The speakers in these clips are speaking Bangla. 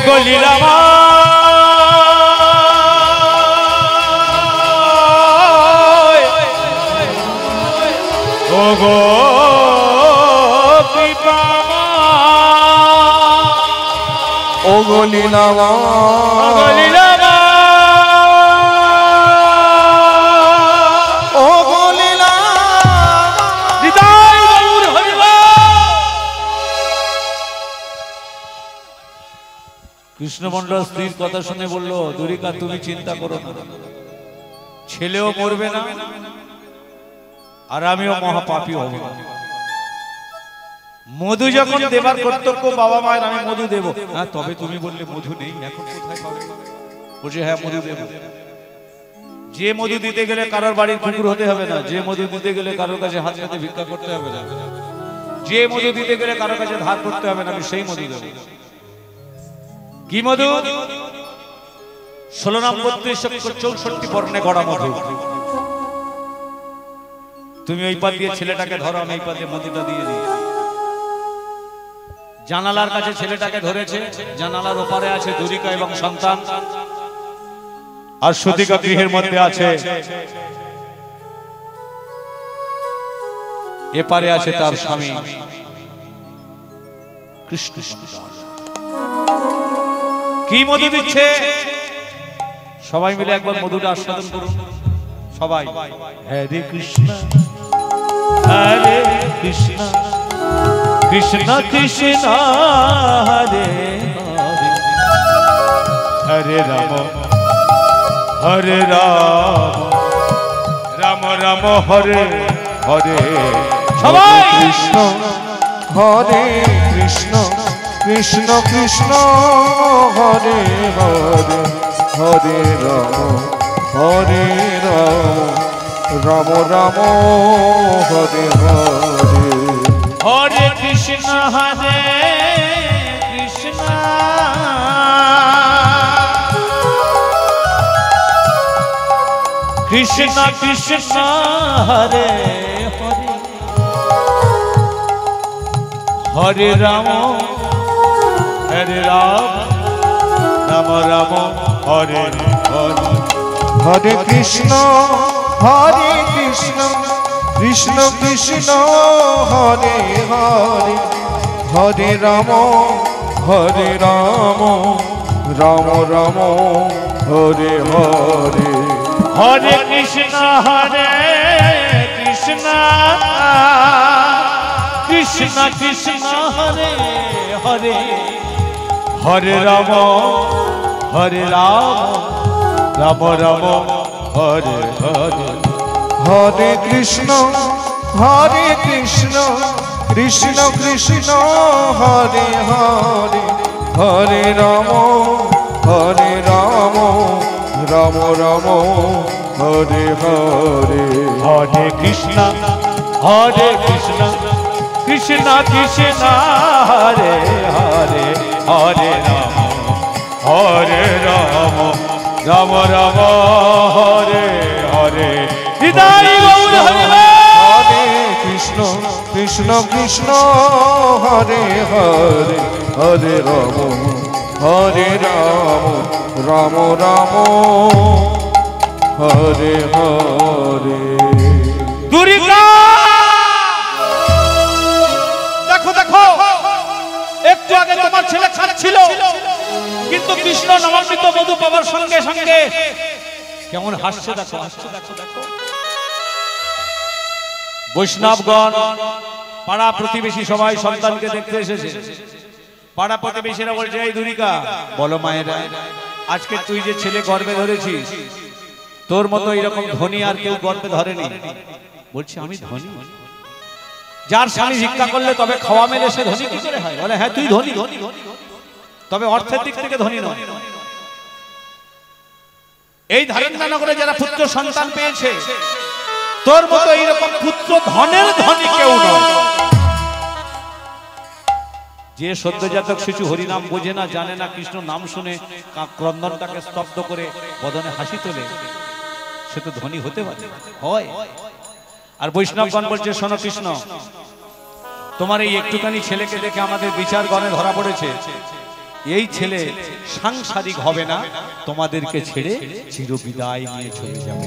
গো লীলামা ও গো কৃপামা ও গো লীলামা ও গো কৃষ্ণমন্ডল স্ত্রীর কথা শুনে বলল, দুরিকা তুমি চিন্তা করো না, ছেলেও মরবে না আর আমিও মহাপাপী হব না। মধু যখন দেবার কর্তব্য বাবা মায়ের, আমি মধু দেব। হ্যাঁ, তবে তুমি বললে মধু নেই, এখন কোথায় পাবে? বলছে হ্যাঁ মধু দেব। যে মধু দিতে গেলে কারোর বাড়ির কুকুর হতে হবে না, যে মধু দিতে গেলে কারোর কাছে হাত হাতে ভিক্ষা করতে হবে না, যে মধু দিতে গেলে কারোর কাছে ধার করতে হবে না, আমি সেই মধু দেব। কি মধু? 16 নাম 3264 বর্ণে গড়া মধু। তুমি ওই পা দিয়ে ছেলেটাকে ধরো, আমি এই পা দিয়ে মধুটা দিয়ে দিই। জানালার কাছে ছেলেটাকে ধরেছে, জানালার ওপারে আছে দুরিকা এবং সন্তান, আর সুতিকা গৃহের মধ্যে আছে, এপারে আছে তার স্বামী কৃষ্ণ। কি মধু দিচ্ছে? সবাই মিলে একবার মধুটা আস্বাদন করুন সবাই। হরে কৃষ্ণ হরে কৃষ্ণ কৃষ্ণ কৃষ্ণ হরে হরে হরে রাম হরে রাম রাম রাম হরে হরে। সবাই কৃষ্ণ হরে কৃষ্ণ কৃষ্ণ কৃষ্ণ হরে হরে হরে রাম হরে রাম রাম রাম হরে হরে। হরে কৃষ্ণ হরে কৃষ্ণ কৃষ্ণ কৃষ্ণ হরে হরে হরে রাম হরে রাম রাম রাম হরে হরে। হরে কৃষ্ণ কৃষ্ণ কৃষ্ণ হরে হরে হরে রাম রাম রাম হরে হরে। হরে কৃষ্ণ কৃষ্ণ কৃষ্ণ কৃষ্ণ হরে হরে হরে রাম রাম রাম হরে হরে। হরে কৃষ্ণ কৃষ্ণ কৃষ্ণ হরে হরে হরে রাম রাম রাম হরে হরে। হরে কৃষ্ণ কৃষ্ণ কৃষ্ণ কৃষ্ণ হরে হরে হরে রাম রাম রাম হরে হরে। হৃদয় গৌর হরে। হরে কৃষ্ণ কৃষ্ণ কৃষ্ণ হরে হরে হরে রাম রাম রাম হরে হরে। দুরিকা দেখো দেখো, একটু আগে তোমার ছেলে খাচ্ছিল, কিন্তু কৃষ্ণ নবামৃত মধু পাবার সঙ্গে সঙ্গে কেমন হাসছে দেখো, হাসছে দেখো দেখো। বৈষ্ণবগণ পাড়া প্রতিবেশী সবাই সন্তানকে দেখতে এসেছে। পাড়া প্রতিবেশীরা বলছে, এই দুরিকা বলো মায়েরা, আজকে তুই যে ছেলে গর্ভে ধরেছিস, তোর মতো এরকম ধনী আর কেউ গর্ভে ধরেনি। বলছে আমি ধনী? যার স্বামী ভিক্ষা করলে তবে খাওয়া মেলে সে ধনী কি করে হয়? বলে হ্যাঁ তুই ধনী, তবে অর্থের দিক থেকে ধনী নয়। এই ধারেন্দ্রনগরে যারা পুত্র সন্তান পেয়েছে, তোর মতো এইরকম পুত্র ধনের ধনী কেউ নয়। যে সদ্যজাতক শিশু হরিনাম বোঝে না, জানে না, কৃষ্ণ নাম শুনে ক্রন্দনটাকে স্তব্ধ করে বদনে হাসি তোলে, সে তো ধনী হতে পারে হয়। আর বৈষ্ণবগণ বলছে, শোনো কৃষ্ণ, তোমার এই একটুখানি ছেলেকে দেখে আমাদের বিচার গণে ধরা পড়েছে, এই ছেলে সাংসারিক হবে না, তোমাদেরকে ছেড়ে চিরবিদায় নিয়ে চলে যাবে।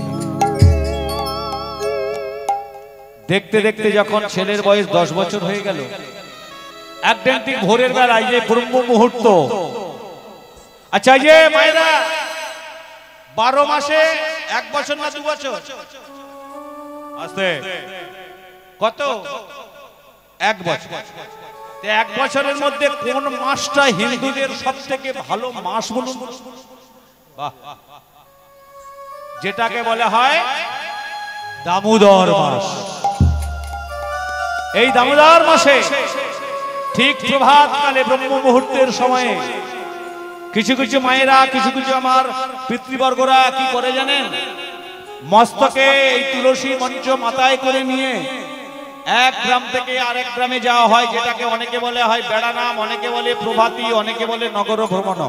দেখতে দেখতে যখন ছেলের বয়স 10 বছর হয়ে গেল, একদিন ঠিক ভোরের বেলায় যে ব্রহ্ম মুহূর্ত, আচ্ছা যে মায়েরা 12 মাসে 1 বছর না 2 বছর আসতে কত 1 বছর, 1 বছরের মধ্যে কোন মাসটা হিন্দুদের সব থেকে ভালো মাস বলুন? বাহ, যেটাকে বলা হয় দামোদর মাস। এই দামোদর মাসে ঠিক প্রভাত কালে ব্রহ্ম মুহূর্তের সময়ে কিছু কিছু মায়েরা, কিছু কিছু আমার পিতৃবর্গরা কি করে জানেন? মস্তকে এই তুলসী মঞ্চ মাথায় করে নিয়ে এক গ্রাম থেকে আরেক গ্রামে যাওয়া হয়, যেটাকে অনেকে বলে হয় বেড়ানাম, অনেকে বলে প্রভাতী, অনেকে বলে নগর ভ্রমণ।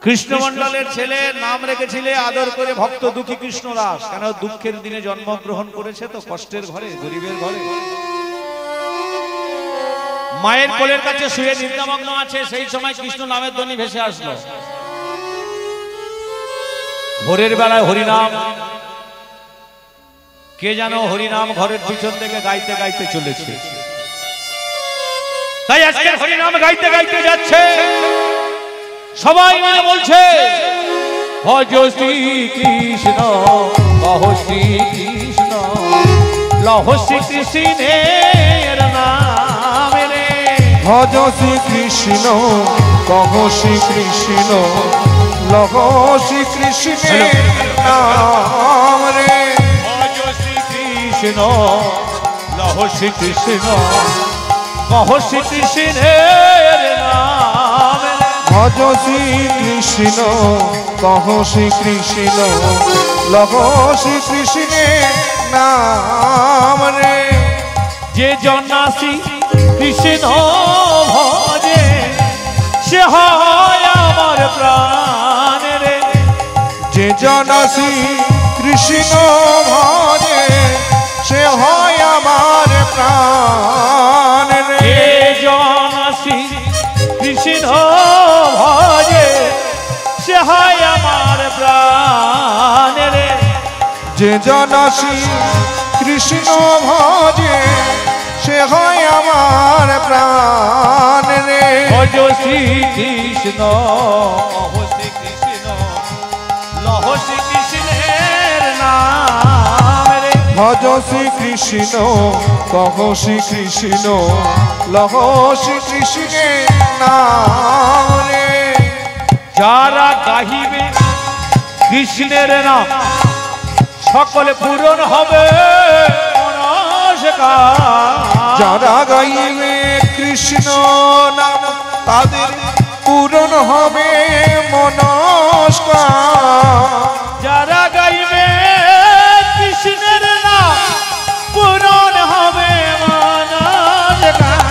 কৃষ্ণমণ্ডলের ছেলে নাম রেখেছিলে আদর করে ভক্ত দুঃখী কৃষ্ণদাস, কেন দুঃখের দিনে জন্মগ্রহণ করেছে তো, কষ্টের ঘরে, গরিবের ঘরে। মায়ের কোলের কাছে শুয়ে নিদ্রামগ্ন আছে, সেই সময় কৃষ্ণ নামের ধ্বনি ভেসে আসলো। ভোরের বেলায় হরিনাম, কে জানো হরিনাম ঘরের পিছন থেকে গাইতে গাইতে চলেছে। তাই আজকে হরিনাম গাইতে গাইতে যাচ্ছে, সবাই মিলে বলছে ভজ শ্রী কৃষ্ণ, কহ শ্রী কৃষ্ণ, লহ শ্রী কৃষ্ণের নাম রে। ভজ শ্রী কৃষ্ণ, কহ শ্রী কৃষ্ণ, লহ শ্রী কৃষ্ণের নাম রে। ভজ শ্রী কৃষ্ণ, লহ শ্রী কৃষ্ণ, কহ শ্রী কৃষ্ণের নাম রে। ভজ শ্রী কৃষ্ণ, কহ শ্রী কৃষ্ণ, লহ শ্রী কৃষ্ণের নাম রে। যে জনাসি কৃষ্ণ ভজে, সে হয় আমার প্রাণ রে। যে জনাসি কৃষ্ণ ভজে, সে হয় আমার প্রাণ রে। যে জনাসি কৃষ্ণ ভজে, সে হয় আমার প্রাণ রে। যে জনাসি কৃষ্ণ ভজে, সে হয় আমার প্রাণ রে। ভজ শ্রী কৃষ্ণ, কহ শ্রী কৃষ্ণ, লহ শ্রী কৃষ্ণের নাম রে। ভজ শ্রী কৃষ্ণ, কহ শ্রী কৃষ্ণ, লহ শ্রী কৃষ্ণের নাম রে। যারা গাহিবে কৃষ্ণের নাম, সকলে পূরণ হবে মনস্কার। যারা গাইবে কৃষ্ণ নাম, তাদের পূরণ হবে মনস্কার। যারা গাইবে কৃষ্ণের নাম, পূরণ হবে মনস্কার।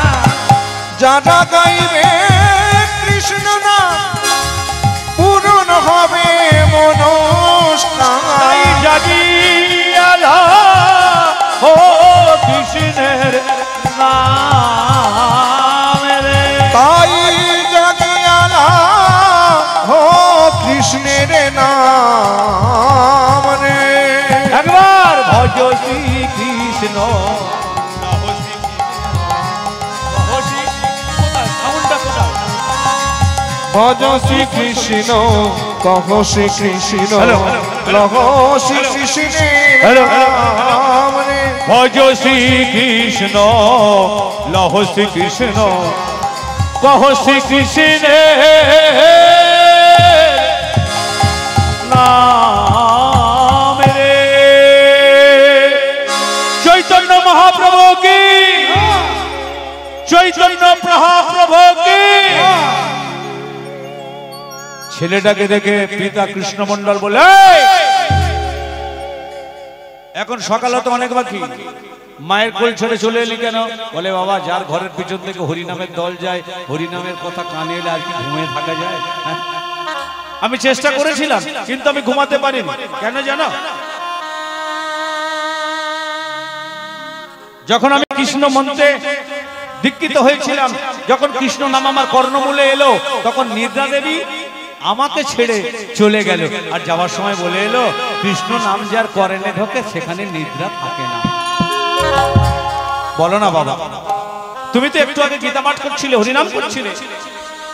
যারা গাইবে কৃষ্ণ নাম, পূরণ হবে মনস্কার। জাগিয়ালা ও কৃষ্ণের নাম রে। তাই জাগিয়ালা হো কৃষ্ণের নাম রে। একবার ভজ শ্রী কৃষ্ণ, ভজ শ্রী কৃষ্ণ, কহ শ্রী কৃষ্ণ, লহ শ্রী কৃষ্ণের নাম রে। ভজ শ্রী কৃষ্ণ, লহ শ্রী কৃষ্ণ, কহ শ্রী কৃষ্ণের নাম রে। চৈতন্য মহাপ্রভু কি, চৈতন্য মহাপ্রভু কি। ছেলেটাকে দেখে পিতা কৃষ্ণমণ্ডল বলে, এখন সকাল তো অনেক বাকি, মায়ের কোল ছেড়ে চলে এলি কেন? বলে বাবা, যার ঘরের পিছন থেকে হরিনামের দল যায়, হরিনামের কথা কানে এলে আর কি ঘুমিয়ে থাকা যায়? আমি চেষ্টা করেছিলাম, কিন্তু আমি ঘুমাতে পারিনি। কেন জানো? যখন আমি কৃষ্ণ মন্ত্রে দীক্ষিত হয়েছিলাম, যখন কৃষ্ণ নাম আমার কর্ণমূলে এলো তখন নিদ্রা দেবী আমাকে ছেড়ে চলে গেল, আর যাওয়ার সময় বলে এলো কৃষ্ণ নাম যার করেনে ঢোকে সেখানে নিদ্রা থাকে না। বলো না বাবা, তুমি তো একটু আগে গীতা পাঠ করছিলে, হরিনাম করছিলে,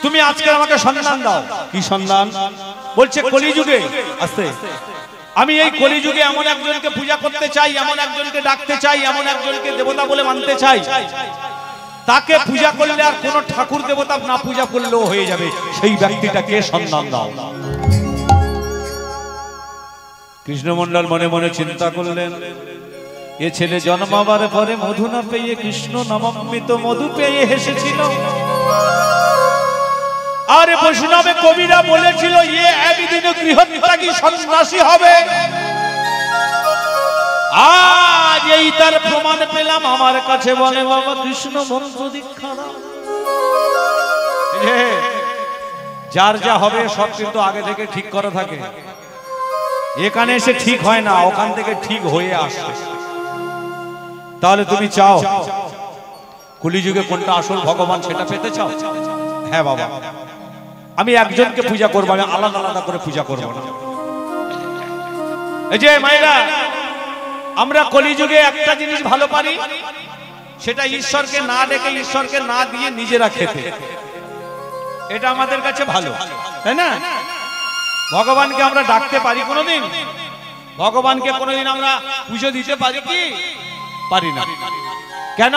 তুমি আজকে আমাকে সন্ধান দাও। কি সন্ধান? বলছে কলিযুগে আসতে, আমি এই কলিযুগে এমন একজনকে পূজা করতে চাই, এমন একজনকে ডাকতে চাই, এমন একজনকে দেবতা বলে মানতে চাই, তাকে পূজা করলে আর কোন ঠাকুর দেবতা না পূজা করলেও হয়ে যাবে। সেই ব্যক্তিটাকে সন্ধান দাও। কৃষ্ণমন্ডল মনে মনে চিন্তা করলেন, এ ছেলে জন্মাবার পরে মধু না পেয়ে কৃষ্ণ নামামৃত মধু পেয়ে হেসেছিল। আরে বৈষ্ণবে কবিরা বলেছিল এ একদিন গৃহত্যাগী সন্ন্যাসী হবে। আজ এই তার প্রমাণ পেলাম, আমার কাছে বলে বাবা কৃষ্ণ মন্ত্র দীক্ষা দাও। যার যা হবে সব কিন্তু আগে থেকে ঠিক করা থাকে, এখানে এসে ঠিক হয় না, ওখান থেকে ঠিক হয়ে আসে। তাহলে তুমি চাও কলিযুগে কোনটা আসল ভগবান সেটা পেতে চাও? হ্যাঁ বাবা, আমি একজনকে পূজা করবো, আমি আলাদা আলাদা করে পূজা করবো না। এই যে মায়েরা, আমরা কলিযুগে একটা জিনিস ভালো পারি, সেটা ঈশ্বরকে না ডেকে, ঈশ্বরকে না দিয়ে নিজেরা খেতে। এটা আমাদের কাছে ভালো, তাই না? ভগবানকে আমরা ডাকতে পারি কোনোদিন? ভগবানকে কোনোদিন আমরা পুজো দিতে পারি কি? পারি না। কেন?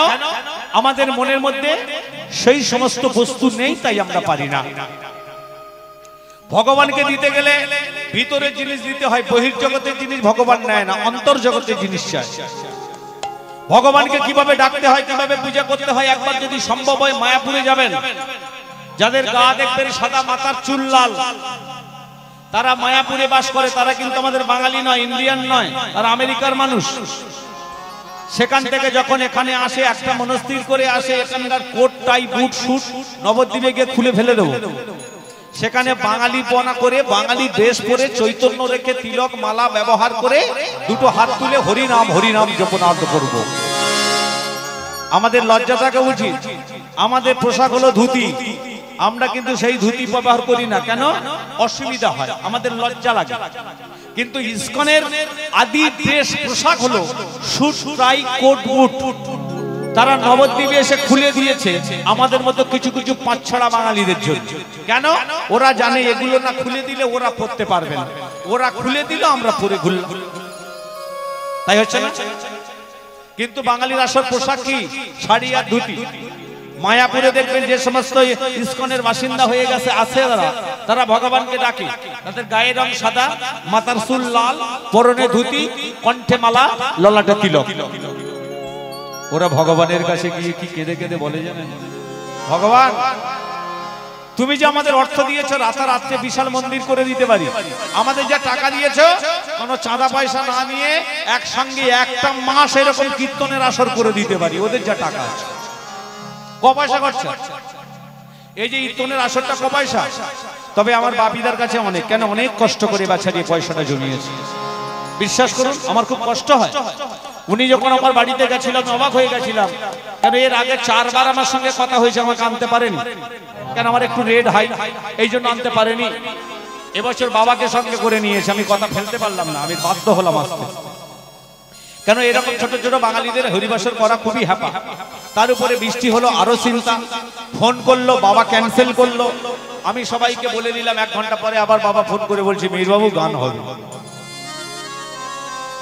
আমাদের মনের মধ্যে সেই সমস্ত বস্তু নেই, তাই আমরা পারি না। ভগবানকে দিতে গেলে ভিতরের জিনিস দিতে হয়, বহির্জগতের জিনিস ভগবান নেয় না, অন্তর্জগতের জিনিস চায়। ভগবানকে কিভাবে ডাকতে হয়, কিভাবে পূজা করতে হয়, একবার যদি সম্ভব হয় মায়াপুরে যাবেন। যাদের গা দেখবেন সাদা, মাথার চুল লাল, তারা মায়াপুরে বাস করে। তারা কিন্তু আমাদের বাঙালি নয়, ইন্ডিয়ান নয়, তারা আমেরিকার মানুষ। সেখান থেকে যখন এখানে আসে, একটা মনস্থির করে আসে এখানকার কোট টাই বুট শুট নবদ্বীপে গিয়ে খুলে ফেলে দেবো। সেখানে বাঙালি পনা করে, বাঙালি ড্রেস পরে, চৈতন্য রেখে, তিলক মালা ব্যবহার করে দুটো হাত তুলে হরিনাম হরিনাম জপনাদ করব। আমাদের লজ্জা থাকা উচিত। আমাদের পোশাক হলো ধুতি, আমরা কিন্তু সেই ধুতি ব্যবহার করি না। কেন? অসুবিধা হয়, আমাদের লজ্জা লাগে। কিন্তু ইসকনের আদি ড্রেস পোশাক হলো শুট টাই কোট বুট। তারা নবদ্বীপে এসে খুলে দিয়েছে আমাদের মতো কিছু কিছু পাঁচছড়া বাঙালিদের জন্য। কেন? ওরা জানে এগুলো না খুলে দিলে ওরা পড়তে পারবে না, ওরা খুলে দিল আমরা পরে ঘুরলাম, তাই হচ্ছে না? কিন্তু বাঙালির আসল পোশাক কি? শাড়ি আর ধুতি। মায়াপুরে দেখবেন যে সমস্ত ইসকনের বাসিন্দা হয়ে গেছে আছে, তারা ভগবানকে ডাকে, তাদের গায়ের রং সাদা, মাথার চুল লাল, পরনে ধুতি, কণ্ঠে মালা, ললাটে তিলক। ওরা ভগবানের কাছে গিয়ে কি কেঁদে কেঁদে বলে জানেন? ভগবান, তুমি যে আমাদের অর্থ দিয়েছো, রাতারাত্রে বিশাল মন্দির করে দিতে পারি। আমাদের যা টাকা দিয়েছো, কোনো চাঁদা পয়সা না নিয়ে একসঙ্গে একটা মাস এরকম কীর্তনের আসর করে দিতে পারি। ওদের যা টাকা আছে, ক পয়সা খরচা? এই যে কীর্তনের আসরটা ক পয়সা? তবে আমার বাপিদার কাছে অনেক, কেন? অনেক কষ্ট করে বাছা দিয়ে পয়সাটা জমিয়েছে। বিশ্বাস করুন, আমার খুব কষ্ট হয়। উনি যখন আমার বাড়িতে গেছিলাম অবাক হয়ে গেছিলাম, কেন এর আগে 4 বার আমার সঙ্গে কথা হয়েছে, আমাকে আনতে পারেনি। কেন? আমার একটু রেড হাই, এই জন্য আনতে পারেনি। এবছর বাবাকে সঙ্গে করে নিয়েছে, আমি কথা ফেলতে পারলাম না, আমি বাধ্য হলাম আসতে। কেন? এরকম ছোট ছোট বাঙালিদের হরিবাসর করা খুবই হ্যাপা। তার উপরে বৃষ্টি হলো, আরো চিন্তা। ফোন করলো, বাবা ক্যান্সেল করলো। আমি সবাইকে বলে দিলাম, 1 ঘন্টা পরে আবার বাবা ফোন করে বলছে মীরবাবু গান হবে।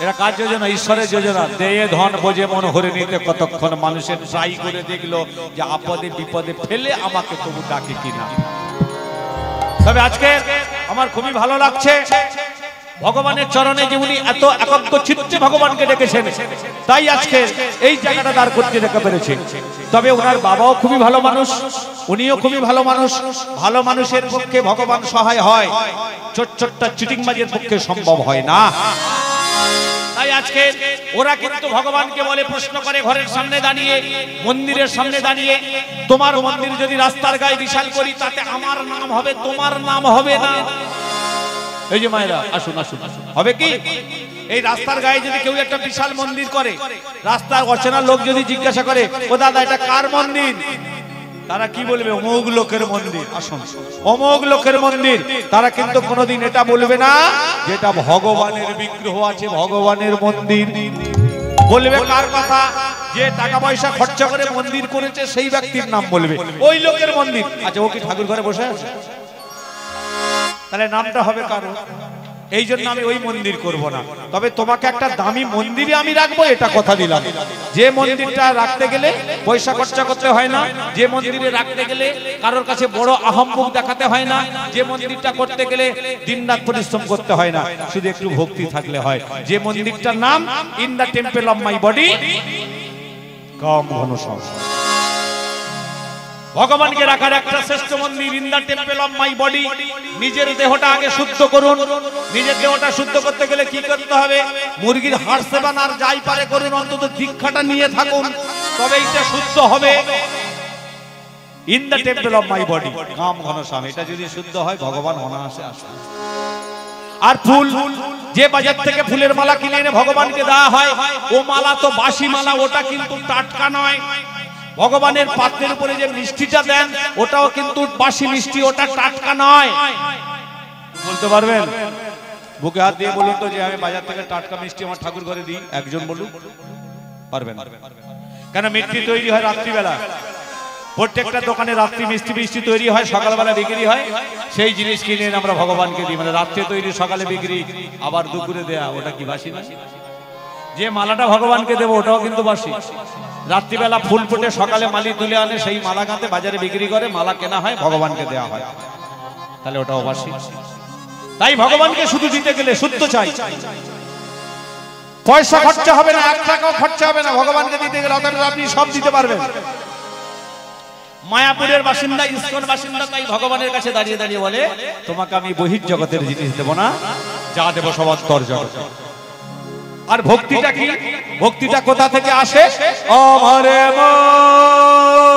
এরা কার যোজনা? ঈশ্বরের যোজনা। দেয়ে ধন বোঝে মন হরে নিতে কতক্ষণ মানুষের ট্রাই করে দেখলো যে আপদে বিপদে ফেলে আমাকে তবু ডাকে কিনা। তবে আজকে আমার খুবই ভালো লাগছে, ভগবানের চরণে যে উনি এত একাগ্র চিত্তে ভগবানকে ডেকেছেন, তাই আজকে এই জায়গাটা দাঁড় করতে রেখে পেরেছে। তবে ওনার বাবাও খুবই ভালো মানুষ, উনিও খুবই ভালো মানুষ। ভালো মানুষের পক্ষে ভগবান সহায় হয়, ছোট্ট চিটিংবাজের পক্ষে সম্ভব হয় না। তাই আজকে ওরা কিন্তু ভগবানকে বলে, প্রশ্ন করে ঘরের সামনে দাঁড়িয়ে, মন্দিরের সামনে দাঁড়িয়ে, তোমার মন্দির যদি রাস্তার গায়ে বিশাল করি, তাতে আমার নাম হবে, তোমার নাম হবে না। এই যে মায়েরা, আসুন আসুন, হবে কি? এই রাস্তার গায়ে যদি কেউ একটা বিশাল মন্দির করে, রাস্তার অচেনা লোক যদি জিজ্ঞাসা করে, ও দাদা এটা কার মন্দির? তারা কি বলবে? অমুক লোকের মন্দির। আসুন, অমুক লোকের মন্দির। তারা কিন্তু কোনোদিন এটা বলবে না যেটা ভগবানের বিগ্রহ আছে, ভগবানের মন্দির। বলবে কার কথা? যে টাকা পয়সা খরচা করে মন্দির করেছে সেই ব্যক্তির নাম বলবে, ওই লোকের মন্দির। আচ্ছা, ও কি ঠাকুর ঘরে বসে আছে? তাহলে নামটা হবে কারো। এই জন্য আমি ওই মন্দির করব না। তবে তোমাকে একটা দামি মন্দিরে আমি রাখবো, এটা কথা দিলাম। যে মন্দিরটা রাখতে গেলে পয়সা খরচা করতে হয় না, যে মন্দিরে রাখতে গেলে কারোর কাছে বড় আহম্মক দেখাতে হয় না, যে মন্দিরটা করতে গেলে দিনরাত পরিশ্রম করতে হয় না, শুধু একটু ভক্তি থাকলে হয়। যে মন্দিরটার নাম in the temple of my body come ঘন সংসার। ভগবানকে রাখার একটা শ্রেষ্ঠ মন্দির in the temple of my body. নিজের দেহটা আগে শুদ্ধ করুন। নিজের দেহটা শুদ্ধ করতে গেলে কি করতে হবে? মুরগির হাড় সেবন আর যাই পারে করুন, অন্তত দীক্ষাটা নিয়ে থাকুন, তবে এটা শুদ্ধ হবে। In the temple of my body come Ghanashyam, এটা যদি শুদ্ধ হয় ভগবান অনায়াসে আসবে। আর ফুল, যে বাজার থেকে ফুলের মালা কিনে এনে ভগবানকে দেওয়া হয়, ও মালা তো বাসি মালা, ওটা কিন্তু টাটকা নয়। ভগবানের পাত্রের উপরে যে মিষ্টিটা দেন, ওটাও কিন্তু বাসি মিষ্টি, ওটা টাটকা নয়। বলতে পারবেন? বুকে হাত দিয়ে বলুন তো যে আমি বাজার থেকে টাটকা মিষ্টি আমার ঠাকুর ঘরে দিই। একজন বলুন, পারবেন? কেন? মিষ্টি তৈরি হয় রাত্রিবেলা, প্রত্যেকটা দোকানে রাত্রি মিষ্টি তৈরি হয়, সকালবেলা বিক্রি হয়। সেই জিনিস কিনে এনে আমরা ভগবানকে দিই। মানে রাত্রে তৈরি, সকালে বিক্রি, আবার দুপুরে দেয়া, ওটা কি বাসি না? যে মালাটা ভগবানকে দেবো ওটাও কিন্তু বাসি। রাত্রিবেলা ফুল ফুটে সকালে মালি তুলে আনে, সেই মালা গাঁথে বাজারে বিক্রি করে, মালা কেনা হয়, ভগবানকে দেওয়া হয়, তাহলে ওটাও বাসি। তাই ভগবানকে শুধু দিতে গেলে শুদ্ধ চাই, পয়সা খরচা হবে না, 1 টাকাও খরচা হবে না ভগবানকে দিতে গেলে। অতএব আপনি সব দিতে পারবেন। মায়াপুরের বাসিন্দা, ইস্কন বাসিন্দা, তাই ভগবানের কাছে দাঁড়িয়ে দাঁড়িয়ে বলে, তোমাকে আমি বহির্জগতের জিনিস দেব না, যা দেব সব অন্তর্জগৎ। আর ভক্তিটা কি? ভক্তিটা কোথা থেকে আসে? আমারে আমার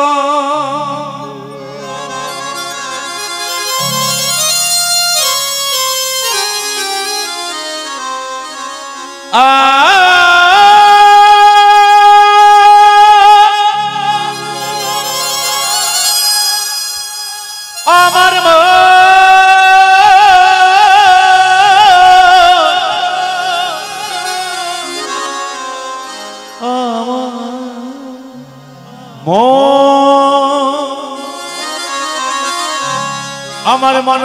আমার মন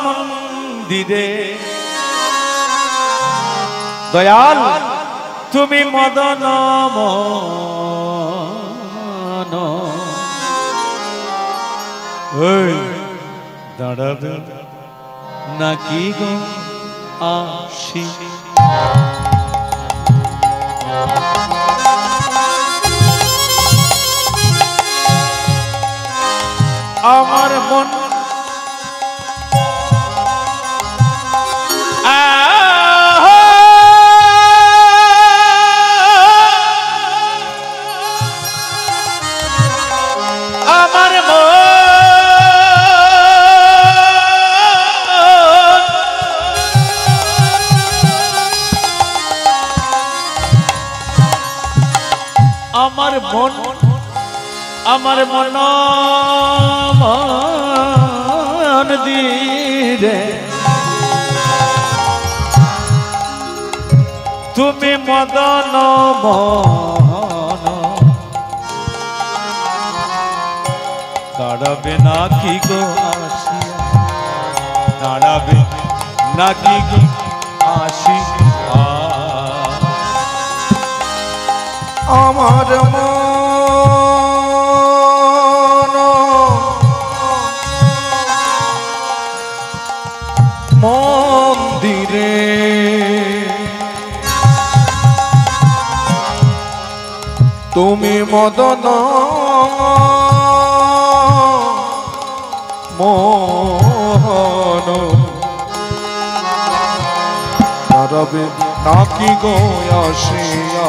মন্দিরে দয়াল তুমি মদন মন, দাঁড়াবে নাকি গো আসি? আমার মন আমার মন মন্দিরে তুমি মদন মন, দাঁড়াবে নাকি গো আসিয়া? দাঁড়াবে নাকি গো আসিয়া? আমার মন্দিরে তুমি মদন মোহন, দাঁড়াবে নাকি গো আসিয়া?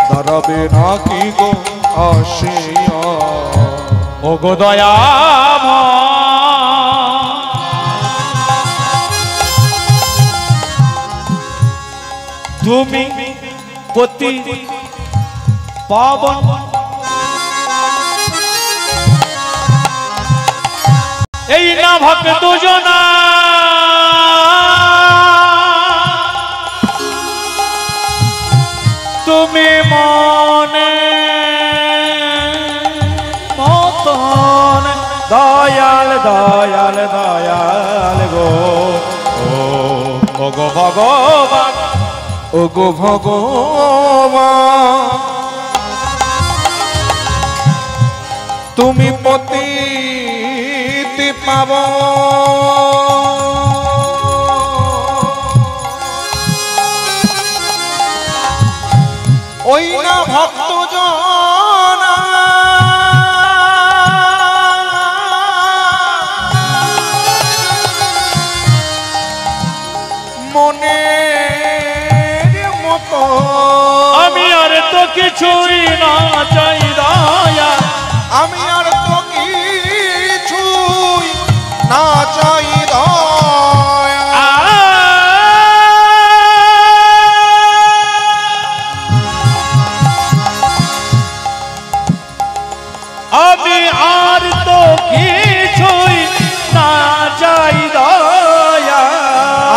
দাঁড়াবে নাকি গো আসিয়া? ও গো দয়াময়, তুমি পতি পাবন এই না ভক্ত দুজনা তুমি মনে মতন দয়াল দয়াল দয়াল গো ও গো ভগবান ও গো ভগবান তুমি পতিতি পাব ওই না ভক্ত জনা মনের মতো আমি আর তো কিছুই না চাই দয়া আমি আর তো কিছুই না চাই দয়া আমি আর তো কিছুই না চাই দয়া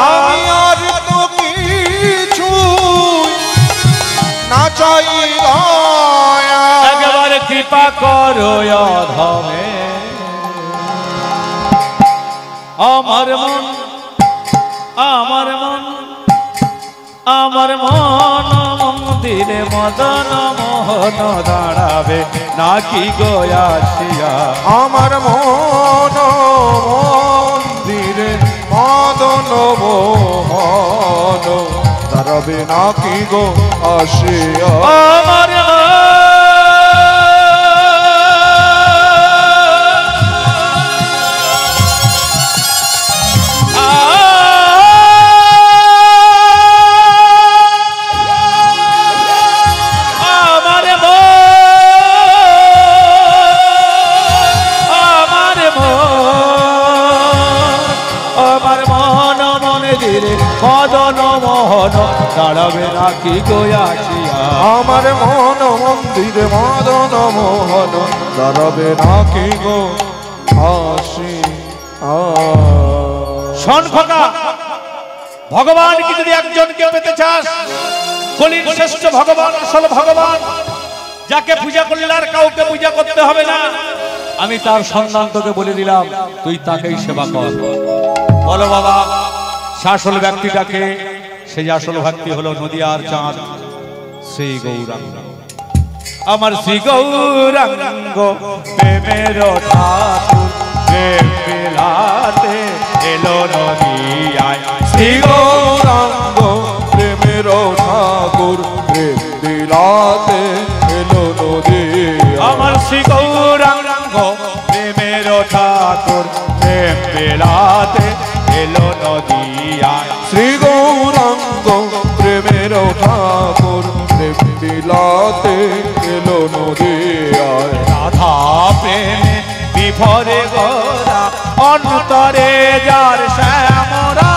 আমি আর তো কিছুই না চাই দয়া একবার কৃপা করো অধমে আমার মন আমার মন আমার মন মন্দিরে মদন মোহন দাঁড়াবে নাকি গোয়াসিয়া আমার মন মন্দিরে মদন মোহন দাঁড়াবে নাকি গো আসিয়া আমার মদন মোহন দাঁড়াবে নাকি গোয়াসিয়া আমার মন মন্দিরে মদন মোহন দাঁড়াবে নাকি গো আসিয়া শোন খোকা ভগবানকে যদি একজনকে পেতে চাস কলির শ্রেষ্ঠ ভগবান আসল ভগবান যাকে পূজা করলে আর কাউকে পূজা করতে হবে না আমি তার সন্ধান তোকে বলে দিলাম তুই তাকেই সেবা কর বলো বাবা আসল ব্যক্তিটাকে সেই আসল ভক্তি হলো নদিয়ার চাঁদ শ্রী গৌরাঙ্গ আমার শ্রী গৌরাঙ্গ প্রেমের ঠাকুর প্রেম বিলাতে এলো নদিয়ায় শ্রী গৌরাঙ্গ প্রেমের ঠাকুর প্রেম বিলাতে এলো নদিয়া আমার শ্রী গৌরাঙ্গ প্রেমের ঠাকুর প্রেম বিলাতে এলো নদিয়ায় শ্রী গৌরাঙ্গ প্রেমের ঠাকুর প্রেম বিলাতে এলো নদিয়ায় রাধা প্রেমে বিভরে গোরা অন্তরে যার শ্যামরা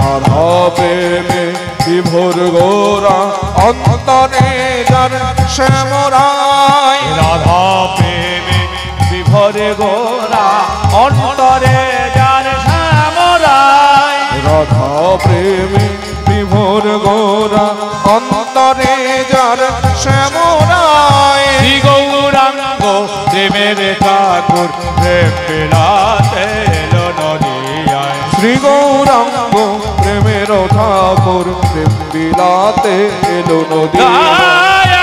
রাধা প্রেমে বিভোর গোরা অন্তরে যার শ্যামরায় রাধা প্রেমে বিভরে গোরা অন্তরে যার শ্যামরায় রাধা প্রেমে বিভোর গোরা অন্তরে যার শ্যামরায় শ্রী গৌরাঙ্গ প্রেমের ঠাকুর প্রেম বিলাতে এলো নদিয়ায় শ্রী গৌরাঙ্গ প্রেমের ঠাকুর প্রেম বিলাতে এলো নদিয়ায়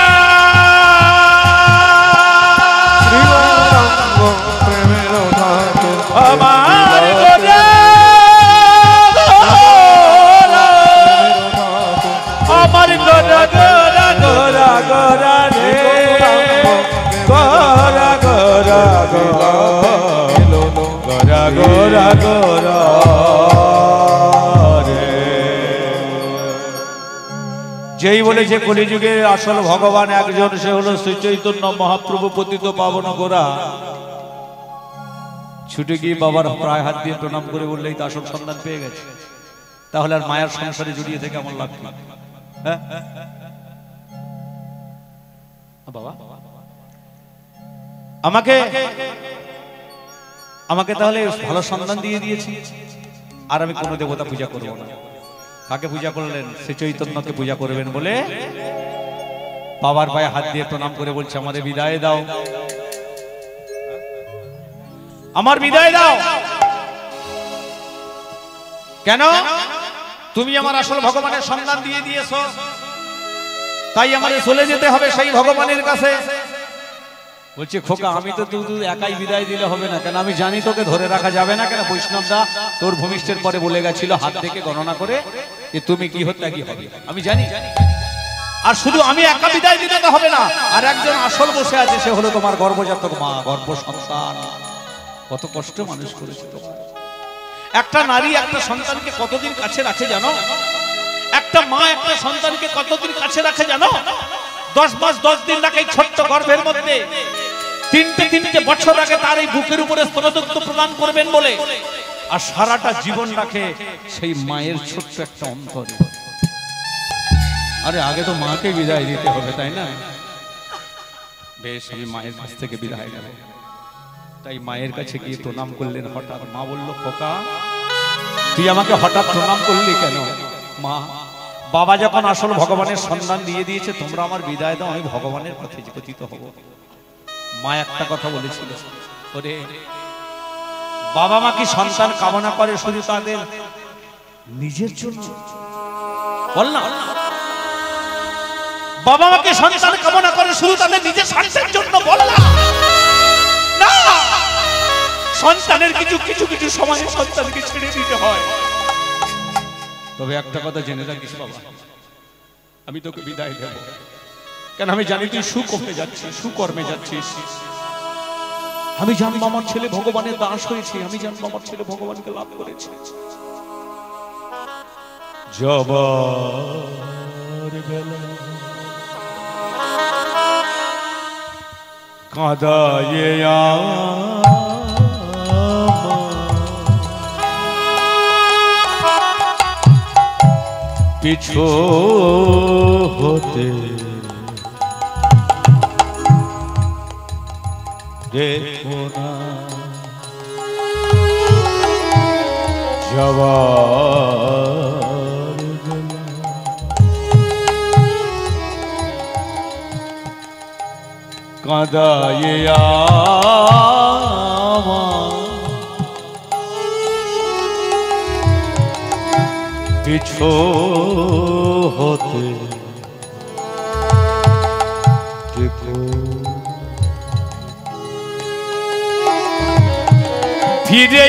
শ্রী গৌরাঙ্গ প্রেমের ঠাকুর আমার গোরা আমার গোরা গোরা গোরা গোরা রে গোরা গোরা গোরা গোরা গোরা গোরা রে যেই বলেছে কলিযুগের আসল ভগবান একজন সে হলো শ্রী চৈতন্য মহাপ্রভু পতিত পাবন গোরা ছুটে গিয়ে বাবার প্রায় হাত দিয়ে প্রণাম করে বললেই তো আসল সন্ধান পেয়ে গেছে তাহলে আর মায়ের সংসারে জড়িয়ে থেকে কেমন লাগবে হ্যাঁ বাবা আমাকে আমাকে তাহলে ভালো সন্তান দিয়ে দিয়েছি, আর আমি কোনো দেবতা পূজা করব না। কাকে পূজা করলেন? সে চৈতন্যকে পূজা করবেন বলে বাবার পায়ে হাত দিয়ে প্রণাম করে বলছে, আমাদের বিদায় দাও, আমার বিদায় দাও। কেন? তুমি আমার আসল ভগবানের সন্ধান দিয়ে দিয়েছো, তাই আমাদের চলে যেতে হবে সেই ভগবানের কাছে। বলছে, খোকা আমি তো তুই একাই বিদায় দিলে হবে না। কেন? আমি জানি তোকে ধরে রাখা যাবে না। কেন? বৈষ্ণব দা তোর ভূমিষ্ঠের পরে বলে গেছিল হাত থেকে গণনা করে যে তুমি কি হত্যা কি হবে, আমি জানি। আর শুধু আমি একা বিদায় দিতে তো হবে না, আর একজন আসল বসে আছে, সে হলো তোমার গর্ভজাতক মা, গর্ভ সন্তান। কত কষ্ট মানুষ করেছে তোমার। একটা নারী একটা সন্তানকে কতদিন কাছে রাখে জানো? একটা মা একটা সন্তানকে কতদিন কাছে রাখে জানো? 10 মাস 10 দিন রাখে ছোট্ট গর্ভের মধ্যে। তিনটে বছর আগে তার এই বুকের উপরে স্তনযুক্ত প্রদান করবেন বলে, আর সারাটা জীবন রাখে সেই মায়ের ছোট্ট একটা অন্তরে। আরে আগে তো মাকে বিদায় দিতে হবে, তাই না? বেশ, আমি মায়ের কাছ থেকে বিদায় নেব। তাই মায়ের কাছে গিয়ে প্রণাম করলেন। হঠাৎ মা বলল, খোকা তুই আমাকে হঠাৎ প্রণাম করলি কেন? মা, বাবা যখন আসল ভগবানের সন্ধান দিয়ে দিয়েছে, তোমরা আমার বিদায় দাও, আমি ভগবানের পথে পতিত হব। মা একটা কথা বলেছিল, ওরে বাবা মা কি সন্তান কামনা করে শুধু তাদের নিজের জন্য? বল না, বাবা মাকে সন্তান কামনা করে শুধু তাদের নিজের স্বার্থের জন্য? বল না। না, সন্তানের কিছু কিছু কিছু সময় সন্তানকে ছেড়ে দিতে হয়। তবে একটা কথা জেনে রাখিস বাবা, আমি তোকে বিদায় দেব। কেন? আমি জানি তুই সুকর্মে যাচ্ছিস, সুকর্মে যাচ্ছিস। আমি জানবো আমার ছেলে ভগবানের দাস হয়েছে, আমি জানবো আমার ছেলে ভগবানকে লাভ করেছে। যাবার বেলা কাঁদায়ে পিছু হতে দেখো না, যাবার কাঁদায়ে পিছু হতে দেখো, ফিরে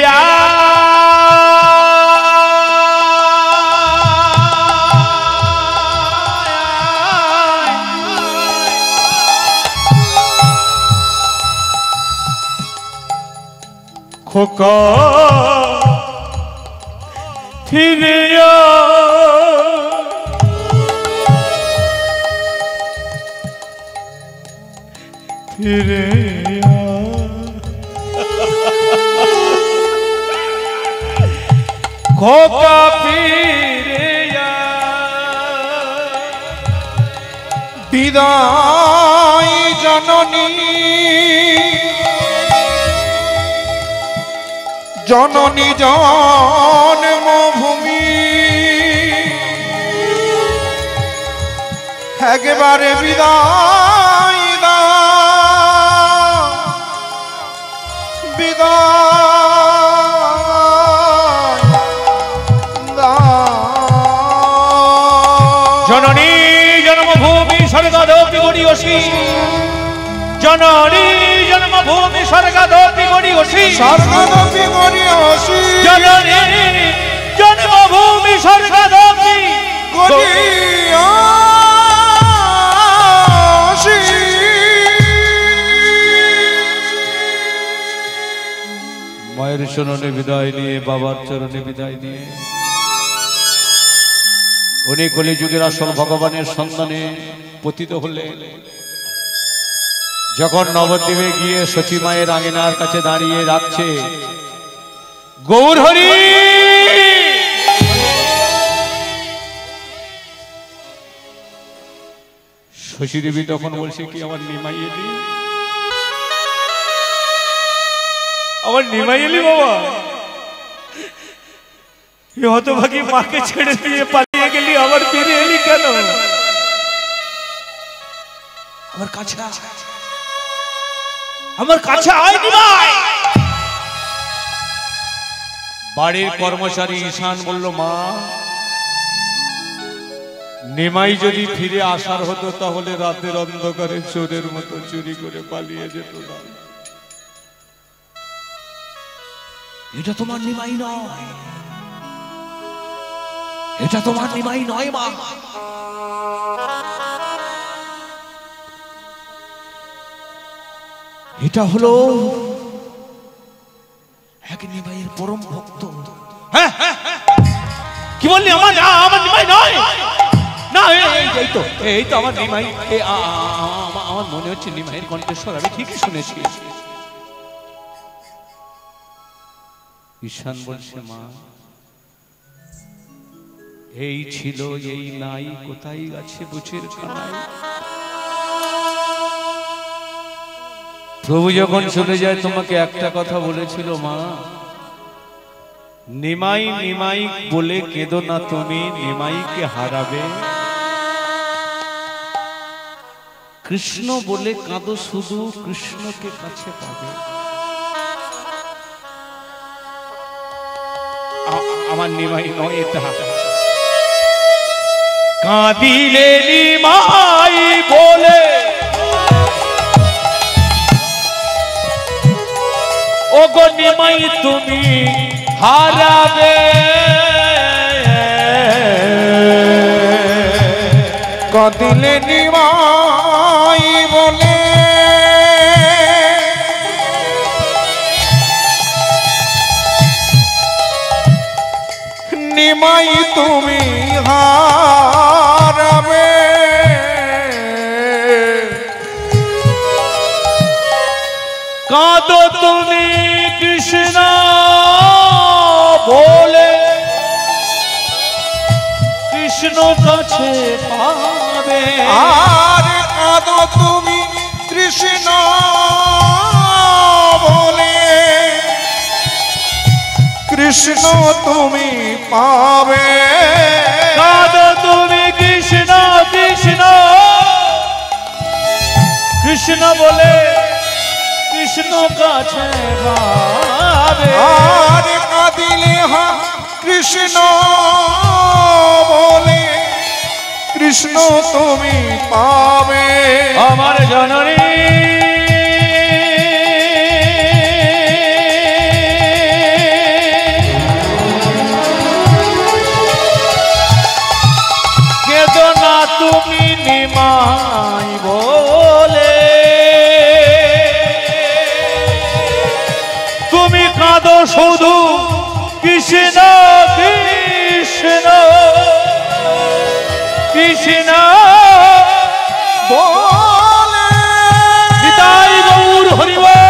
খোকা, ফিরে ফিরে খোকা, ফিরে বিদায় জননী, জননী জন্মভূমি, একবারে বিদায় দাও, বিদায় দাও। জননী জন্মভূমি স্বর্গদপি গড়িয়সী, জননী জন্মভূমি স্বর্গদপি গড়িয়সী, স্বর্গদপি গড়িয়সী, জননী জন্মভূমি স্বর্গদপি গড়িয়সী। মায়ের চরণে বিদায় নিয়ে, বাবার চরণে বিদায় নিয়ে, উনি কলিযুগের আসল ভগবানের সন্ধানে পতিত হলেন। যখন নবদ্বীপে গিয়ে সচী মায়ের আঙিনার কাছে দাঁড়িয়ে রাখছে, গৌর হরি, শশী দেবী তখন বলছে কি, আমার নিমাইয়ে দিন। আমার নিমাই এলি বাবা, এ হতভাগী মাকে ছেড়ে দিয়ে পালিয়ে গেলি, আবার ফিরে এলি কেন? আমার কাছে আয় নিমাই। বাড়ির কর্মচারী ঈশান বলল, মা নিমাই যদি ফিরে আসার হতো তাহলে রাতের অন্ধকারে চোরের মতো চুরি করে পালিয়ে যেত না। এটা তোমার নিমাই নয়, এটা তোমার নিমাই নয় মা। এটা হলো এক নিমাইয়ের পরম ভক্ত। কি বললি? আমার নিমাই নয় না, এই তো আমার নিমাই। আমার মনে হচ্ছে নিমাইয়ের কণ্ঠস্বর আমি ঠিকই শুনেছি। ঈশান বলছে, মা এই ছিল এই নাই, কোথায় গেছে বুঝের খানায়। প্রভু যখন চলে যায় তোমাকে একটা কথা বলেছিল, মা নিমাই নিমাই বলে কেঁদো না, তুমি নিমাইকে হারাবে। কৃষ্ণ বলে কাঁদো, শুধু কৃষ্ণকে কাছে পাবে। আমার নিমাই নয় এটা। কাঁদিলে নিমাই বলে ও গো নিমাই তুমি হারাবে। কাঁদিলে নিমাই বলে নিমাই তুমি হারাবে। কাঁদো তুমি কৃষ্ণ বলে, কৃষ্ণ কাছে পাবে। আর কাঁদো তুমি কৃষ্ণ বলে, কৃষ্ণ তুমি পাবে। কাঁদো তুমি কৃষ্ণ কৃষ্ণ কৃষ্ণ বলে, কৃষ্ণ কাছে পাবে। আর কাঁদিলে হা কৃষ্ণ বলে, কৃষ্ণ তুমি পাবে। আমার জননী কেঁদো না তুমি নিমাই বলে, তুমি কাঁদো শুধু কৃষ্ণ কৃষ্ণ কৃষ্ণ বলে। নিতাই গৌর হরি বল।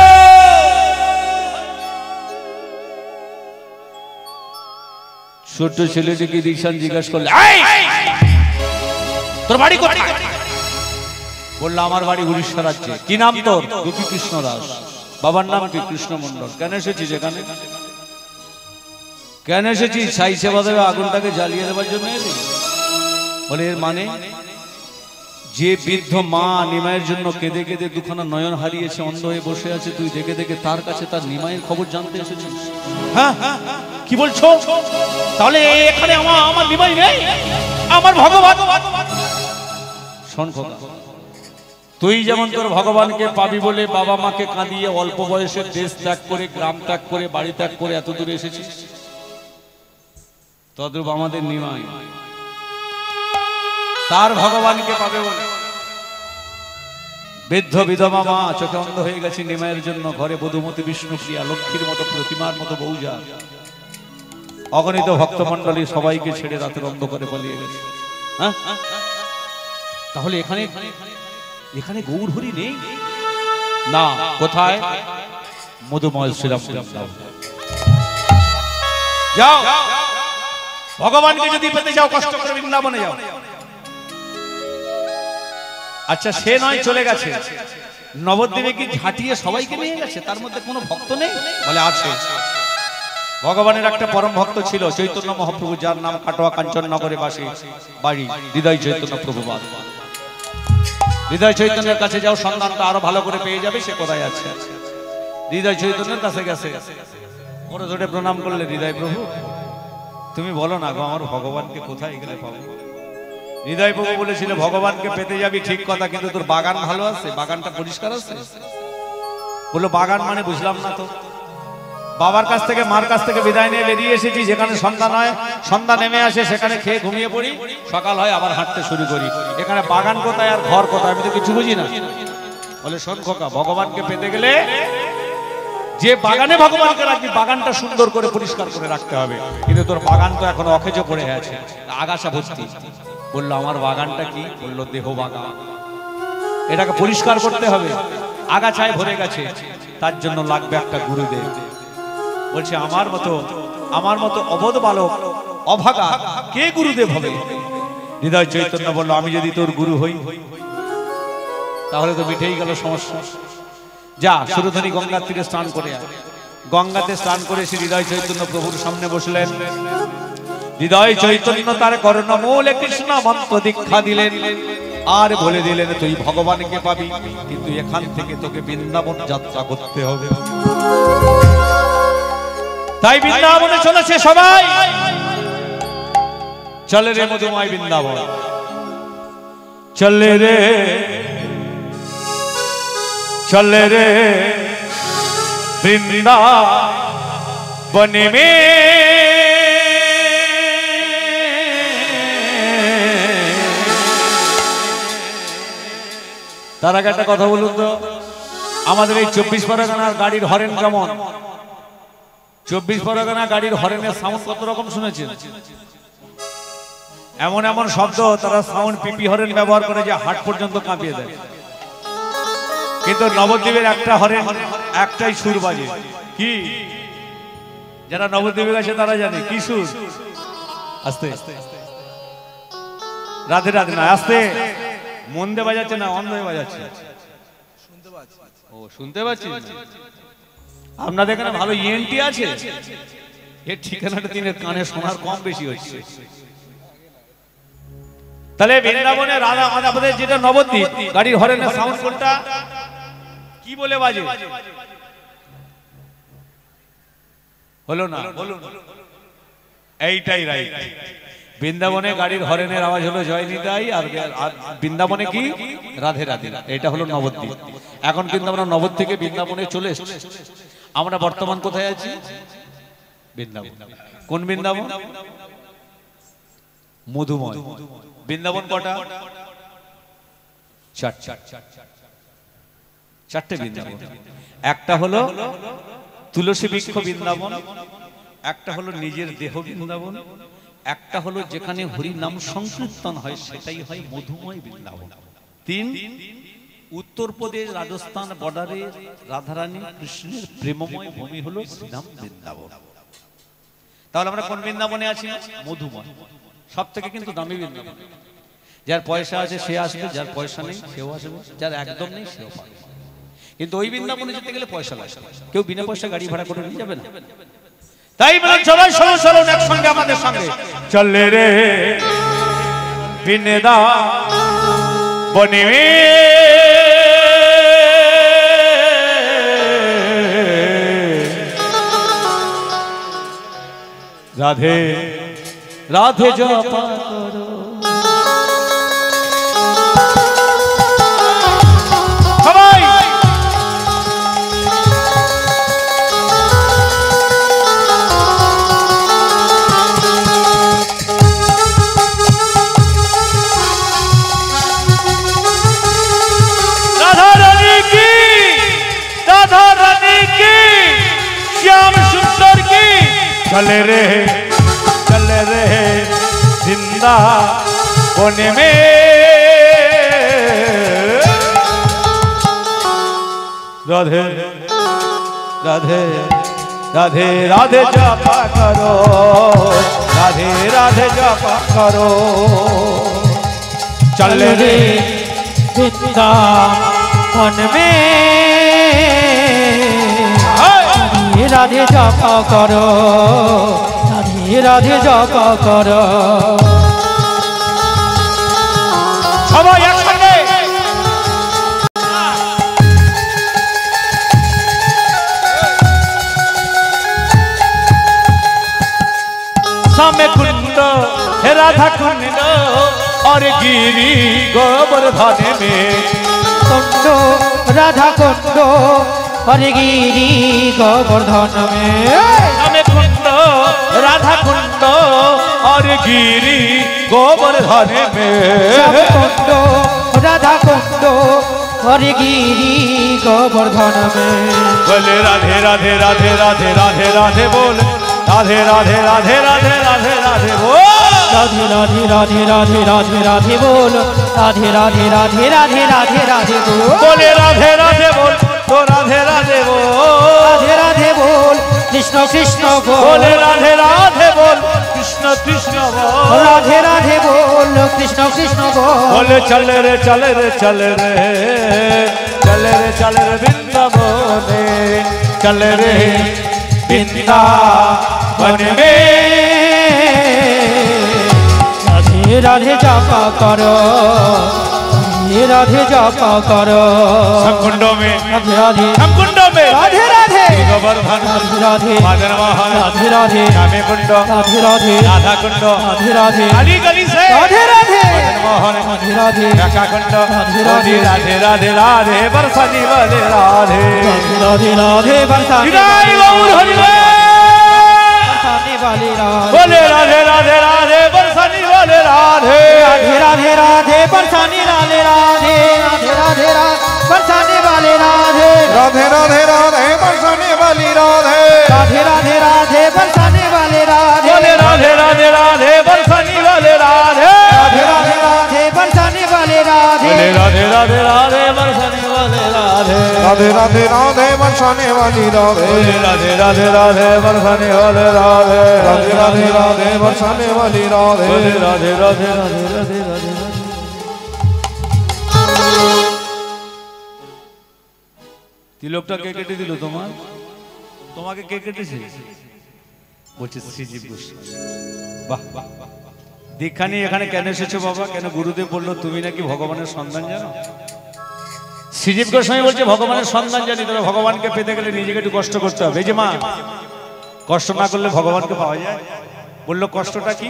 ছোট্ট ছেলেটিকে ঈশান জিজ্ঞাসা করলে, তোর বাড়ি কোথায়? বললো, আমার বাড়ি উড়িষ্যা রাজ্যে। কি নাম তোর? গোপী কৃষ্ণ দাস। বাবার নাম কি? কৃষ্ণ মন্ডল। কেন এসেছিস এখানে? কেন এসেছিস? সাই সেবা দেবে, আগুনটাকে জ্বালিয়ে দেওয়ার জন্য এলি? বলে, এর মানে যে বৃদ্ধ মা নিমাইয়ের জন্য কেঁদে কেঁদে দুখানা নয়ন হারিয়েছে, অন্ধ হয়ে বসে আছে, তুই দেখে দেখে তার কাছে তার নিমাইয়ের খবর জানতে এসেছিস? হ্যাঁ, কি বলছো? তাহলে এখানে আমার নিমাই নেই, আমার ভগবান। শোন খোকা, তুই যেমন তোর ভগবানকে পাবি বলে বাবা মাকে কাঁদিয়ে অল্প বয়সে দেশ ত্যাগ করে, গ্রাম ত্যাগ করে, বাড়ি ত্যাগ করে এত দূরে এসেছিস, তদ্রূপ আমাদের নিমাই তার ভগবানকে পাবে বলে বৃদ্ধ বিধবা মা চোখে অন্ধ হয়ে গেছে নিমাইয়ের জন্য। ঘরে বধূমতি, বিষ্ণুপ্রিয়া, লক্ষ্মীর মতো, প্রতিমার মতো বউজা, অগণিত ভক্তমণ্ডলী সবাইকে ছেড়ে রাতের অন্ধকারে পালিয়ে গেছে। হ্যাঁ, তাহলে এখানে গৌর হরি নেই না? কোথায়? মধুময় শ্রীরাম। যাও, ভগবানকে যদি পেতে যাও কষ্ট করে বৃন্দাবনে যাও। আচ্ছা, সে নয় চলে গেছে, নবদ্বীপে কি ঝাঁটিয়ে সবাইকে নিয়ে গেছে? তার মধ্যে কোনো ভক্ত নেই? বলে আছে। ভগবানের একটা পরম ভক্ত ছিল চৈতন্য মহাপ্রভু, যার নাম কাটোয়া কাঞ্চননগরে বাড়ি হৃদয় চৈতন্য প্রভুপাদ। হৃদয় চৈতন্যের কাছে যাও, সন্ধানটা আরো ভালো করে পেয়ে যাবে। সে কোথায় আছে? হৃদয় চৈতন্যের কাছে গেছে, ওরে ধরে প্রণাম করলে, হৃদয় প্রভু তুমি বলো না গো আমার ভগবানকে কোথায় গেলে পাবো? হৃদয় প্রভু বলেছিল ভগবানকে পেতে যাবি ঠিক কথা, কিন্তু তোর বাগান ভালো আছে? বাগানটা পরিষ্কার আছে? বললো বাগান মানে বুঝলাম না তো। বাবার কাছ থেকে মার কাছ থেকে বিদায় নিয়ে বেরিয়ে এসেছি, যেখানে সন্ধ্যা নয় সন্ধ্যা নেমে আসে সেখানে খেয়ে ঘুমিয়ে পড়ি, সকাল হয় আবার হাঁটতে শুরু করি। এখানে বাগান কোথায় আর ঘর কোথায় আমি তো কিছু বুঝি না। বলে শোন খোকা, ভগবানকে পেতে গেলে যে বাগানে ভগবানকে রাখবি বাগানটা সুন্দর করে পরিষ্কার করে রাখতে হবে, কিন্তু তোর বাগান তো এখনো অকেজো পড়ে আছে, আগাছা ভর্তি। বললো আমার বাগানটা কি? বললো দেহ বাগান, এটাকে পরিষ্কার করতে হবে, আগাছায় ভরে গেছে, তার জন্য লাগবে একটা গুরুদেব। বলছে আমার মতো অবোধ বালক অভাগা কে গুরুদেব হবে? হৃদয় চৈতন্য বলল আমি যদি তোর গুরু হই তাহলে তো মিটেই গেল সমস্যা। যা সুরধনী গঙ্গার তীরে স্নান করে আয়। গঙ্গাতে স্নান করে সে হৃদয় চৈতন্য প্রভুর সামনে বসলেন। হৃদয় চৈতন্য তার কর্ণমূলে কৃষ্ণ মন্ত্র দীক্ষা দিলেন আর বলে দিলেন তুই ভগবানকে পাবি, কিন্তু এখান থেকে তোকে বৃন্দাবন যাত্রা করতে হবে। তাই বৃন্দাবনে চলেছে সবাই। চলে রে মধুময় বৃন্দাবন, চলে রে চলে রে বৃন্দাবনে মে তার আগে একটা কথা বলুন তো, আমাদের এই 24 পরগনার গাড়ির হরেন কেমন? 24 পরগনা গাড়ির হরেনের সাউন্ড কত রকম শুনেছেন? এমন এমন শব্দ তারা সাউন্ড পিপি হরেন ব্যবহার করে যে হাট পর্যন্ত কাঁপিয়ে দেয়। কিন্তু নবদ্বীপের একটা হরেন একটাই সুর বাজে। কি? যারা নবদ্বীপে গেছে তারা জানে কি সুর। আস্তে রাধে রাধে না, আস্তে মন দিয়ে বাজাচ্ছে না অন্ধ হয়ে বাজাচ্ছে? ও শুনতে পাচ্ছি। আপনাদের এখানে ভালো ইএনটি আছে? এর ঠিকানাটা দিনের কানে শোনার কম বেশি হচ্ছে। তাহলে বৃন্দাবনে রাধা মাধবের যেটা নবদ্বীপ গাড়ির হরেনের সাউন্ড কোনটা কি বলে বাজে? হলো না, বলুন। এইটাই রাইট। বৃন্দাবনে গাড়ির হরেনের আওয়াজ হলো জয় নিতাই, আর বৃন্দাবনে কি রাধে রাধে। এটা হলো নবদ্বীপ। এখন কিন্তু আমরা নবদ্বীপ থেকে বৃন্দাবনে চলে এসেছি। আমরা বর্তমান কোথায় আছি? বৃন্দাবন। কোন বৃন্দাবন? মধুময় বৃন্দাবন। কটা? চারটে বৃন্দাবন। একটা হলো তুলসী বৃক্ষ বৃন্দাবন, একটা হলো নিজের দেহ বৃন্দাবন, একটা হলো যেখানে হরি নাম সংকীর্তন হয় সেটাই হয় মধুময় বৃন্দাবন। 3 উত্তরপ্রদেশ রাজস্থান বর্ডারে রাধারানী কৃষ্ণের প্রেমময় ভূমি হলো শ্রীরাম বৃন্দাবন। তাহলে আমরা কোন বৃন্দাবনে আছি? মধুময়। সব থেকে কিন্তু দামি বৃন্দাবন। যার পয়সা আছে সে আসবে, যার পয়সা নেই সেও আসবে, যার একদম নেই সেও পাবে। কিন্তু ওই বৃন্দাবনে যেতে গেলে পয়সা লাগে, কেউ বিনা পয়সা গাড়ি ভাড়া করে নিয়ে যাবে না। তাই বলে সবাই চলো চলো একসঙ্গে আমাদের সঙ্গে চলে রে বৃন্দাবনে রাধে রাধে জপা করো। সবাই রাধা রানী কি, রাধা রানী কি, শ্যাম সুন্দর কি। চলে রে বৃন্দাবনে মে রাধে রাধে রাধে রাধে জপা করো, রাধে রাধে জপা করো। চলে রে বৃন্দাবনে मन में राधे राधे जपा करो राधे राधे जपा करो সবাই একসঙ্গে सामे कुंड हे राधा कुंड और गिरी गोवर्धन में कुंड राधा कुंड और गिरी गोवर्धन में सामे कुंड राधा कुंड और गिरी गोवर्धन में कुंड राधा कुंड और गिरी गोवर्धन में बोले राधे राधे राधे राधे राधे राधे बोल राधे राधे राधे राधे राधे राधे बोल राधे राधे राधे राधे राधे राधे बोल राधे राधे राधे राधे राधे राधे बोल बोले राधे राधे बोल तो राधे राधे बोल राधे राधे बोल कृष्ण कृष्ण बोल बोले राधे राधे बोल कृष्ण कृष्ण बोल राधे राधे बोल कृष्ण कृष्ण बोल बोले चल रे चल रे चल रे चल रे चल रे वृंदावने चल रे वृंदावन में राधे राधे जपा करो राधे राधे जपा करो संकुंडों में राधे राधे संकुंडों में राधे राधे गोवर्धन राधे राधे मदन मोहन राधे राधे श्यामे कुंड राधे राधे राधा कुंड राधे राधे गली गली से राधे राधे मदन मोहन राधे राधे काका कुंड राधे राधे राधे राधे राधे बरसानी वाले राधे राधे राधे राधे बरसाने विदाई गौर हरि बरसाने वाले राधे बोले राधे राधे राधे बरसानी वाले राधे राधे राधे राधे बरसाने वाले राधे राधे राधे बरसाने वाले राधे राधे राधे राधे बरसाने वाली राधे राधे राधे राधे बरसाने वाले राधे बोले राधे राधे राधे बरसानी वाले राधे राधे राधे राधे बरसाने वाले राधे बोले राधे राधे राधे बरसानी वाले राधे राधे राधे राधे बरसाने वाली राधे बोले राधे राधे राधे बरसाने वाले राधे राधे राधे राधे बरसाने वाली राधे बोले राधे राधे राधे राधे राधे তিলকটা কে কেটে দিল তোমার তোমাকে কে কেটেছে বলছে শ্রীজীব গোস্বামী বাহ বাহ দীক্ষা নিয়ে এখানে কেন এসেছো বাবা কেন গুরুদেব বললো তুমি নাকি ভগবানের সন্ধান জানো শ্রীজীব গোস্বামী বলছে ভগবানের সন্ধান জানি তবে ভগবানকে পেতে গেলে নিজেকে একটু কষ্ট করতে হবে এই যে মা কষ্ট না করলে ভগবানকে পাওয়া যায় বললো কষ্টটা কি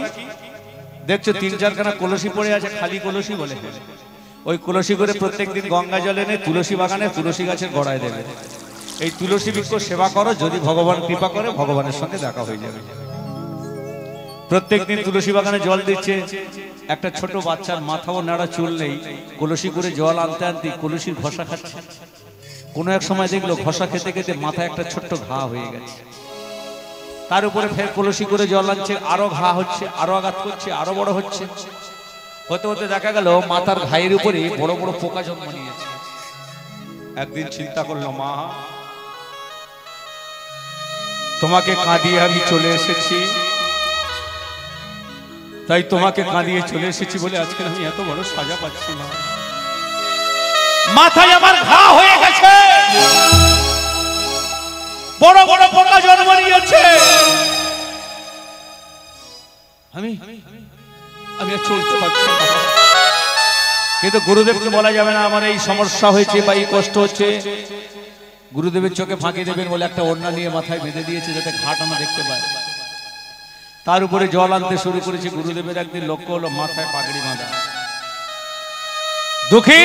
দেখছো 3-4খানা কলসি পড়ে আছে খালি কলসি বলে ওই কলসি করে প্রত্যেকদিন গঙ্গা জল এনে তুলসী বাগানে তুলসী গাছের গোড়ায় দেবে এই তুলসী বৃক্ষ সেবা করো যদি ভগবান কৃপা করে ভগবানের সঙ্গে দেখা হয়ে যাবে প্রত্যেকদিন তুলসী বাগানে জল দিচ্ছে একটা ছোট বাচ্চার মাথাও নাড়া চুল নেই কলসি করে জল আনতে আনতে কলসির ঘষা খাচ্ছে কোনো এক সময় দেখলো ঘষা খেতে খেতে মাথায় একটা ছোট্ট ঘা হয়ে গেছে তার উপরে ফের কলসি করে জল আনছে আরো ঘা হচ্ছে আরো আঘাত করছে আরো বড় হচ্ছে হতে হতে দেখা গেল মাথার ঘায়ের উপরে বড় বড় পোকা জন্ম নিয়েছে একদিন চিন্তা করলো মা তোমাকে কাঁদিয়ে আমি চলে এসেছি তাই তোমাকে কাঁদিয়ে চলে এসেছি বলে আজকে আমি এত বড় সাজা পাচ্ছি না মাথায় আমার ঘা হয়ে গেছে বড় বড় পোকা জন্ম নিয়েছে আমি আর চলতে পারছি না কিন্তু গুরুদেবকে বলা যাবে না আমার এই সমস্যা হয়েছে বা এই কষ্ট হচ্ছে গুরুদেবের চোখে ফাঁকি দেবেন বলে একটা ওড়না নিয়ে মাথায় বেঁধে দিয়েছে যাতে ঘাট না দেখতে পায় তার উপরে জল আনতে শুরু করেছে গুরুদেবের একদিন লক্ষ্য হলো মাথায় পাগড়ি বাঁধা দুঃখী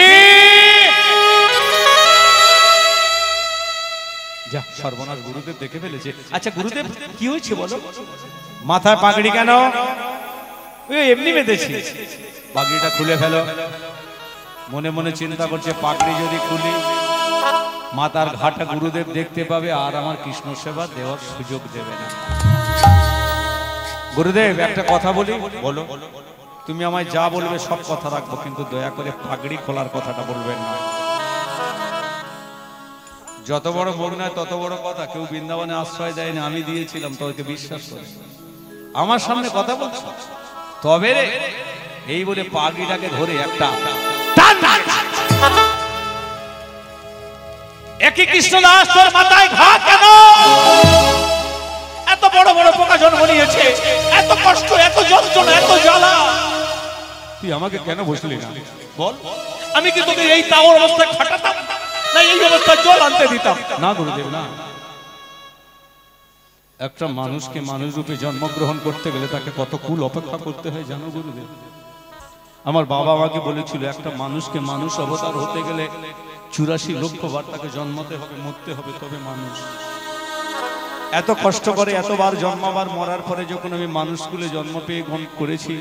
যা সর্বনাশ গুরুদেব দেখে ফেলেছে আচ্ছা গুরুদেব কি হয়েছে বলো মাথায় পাগড়ি কেন এমনি বেঁধেছি পাগড়িটা খুলে ফেলো মনে মনে চিন্তা করছে পাগড়ি যদি খুলি মাথার ঘাটা গুরুদেব দেখতে পাবে আর আমার কৃষ্ণ সেবা দেওয়ার সুযোগ দেবে না গুরুদেব একটা কথা বলি বলো তুমি আমায় যা বলবে সব কথা রাখবো কিন্তু দয়া করে পাগড়ি খোলার কথাটা বলবেন না যত বড় মুখ নয় তত বড় কথা কেউ বৃন্দাবনে আশ্রয় দেয়নি আমি দিয়েছিলাম তোকে বিশ্বাস করে আমার সামনে কথা বলছো তবে রে এই বলে পাগড়িটাকে ধরে একটা একই কৃষ্ণদাস তোর মাথায় ঘা কেন? এত বড় বড় পোকা জন্ম নিয়েছে, এত কষ্ট, এত যন্ত্রণা, এত জ্বালা, তুই আমাকে কেন বসলি না বল? আমি কি তোকে এই তাওর অবস্থায় খাটাতাম, না এই অবস্থায় জল আনতে দিতাম? না গুরুদেব না। একটা মানুষকে মানুষ রূপে জন্মগ্রহণ করতে গেলে তাকে কত কুল অপেক্ষা করতে হয় জানো গুরুদেব? আমার বাবা আমাকে বলেছিল একটা মানুষকে মানুষ অবতার হতে গেলে 84 লক্ষ বার তাকে জন্মতে হবে, মরতে হবে, তবে মানুষ। এত কষ্ট করে এতবার জন্মাবার মরার পরে যখন আমি মানুষগুলো জন্ম পেয়ে গ্রহণ করেছি,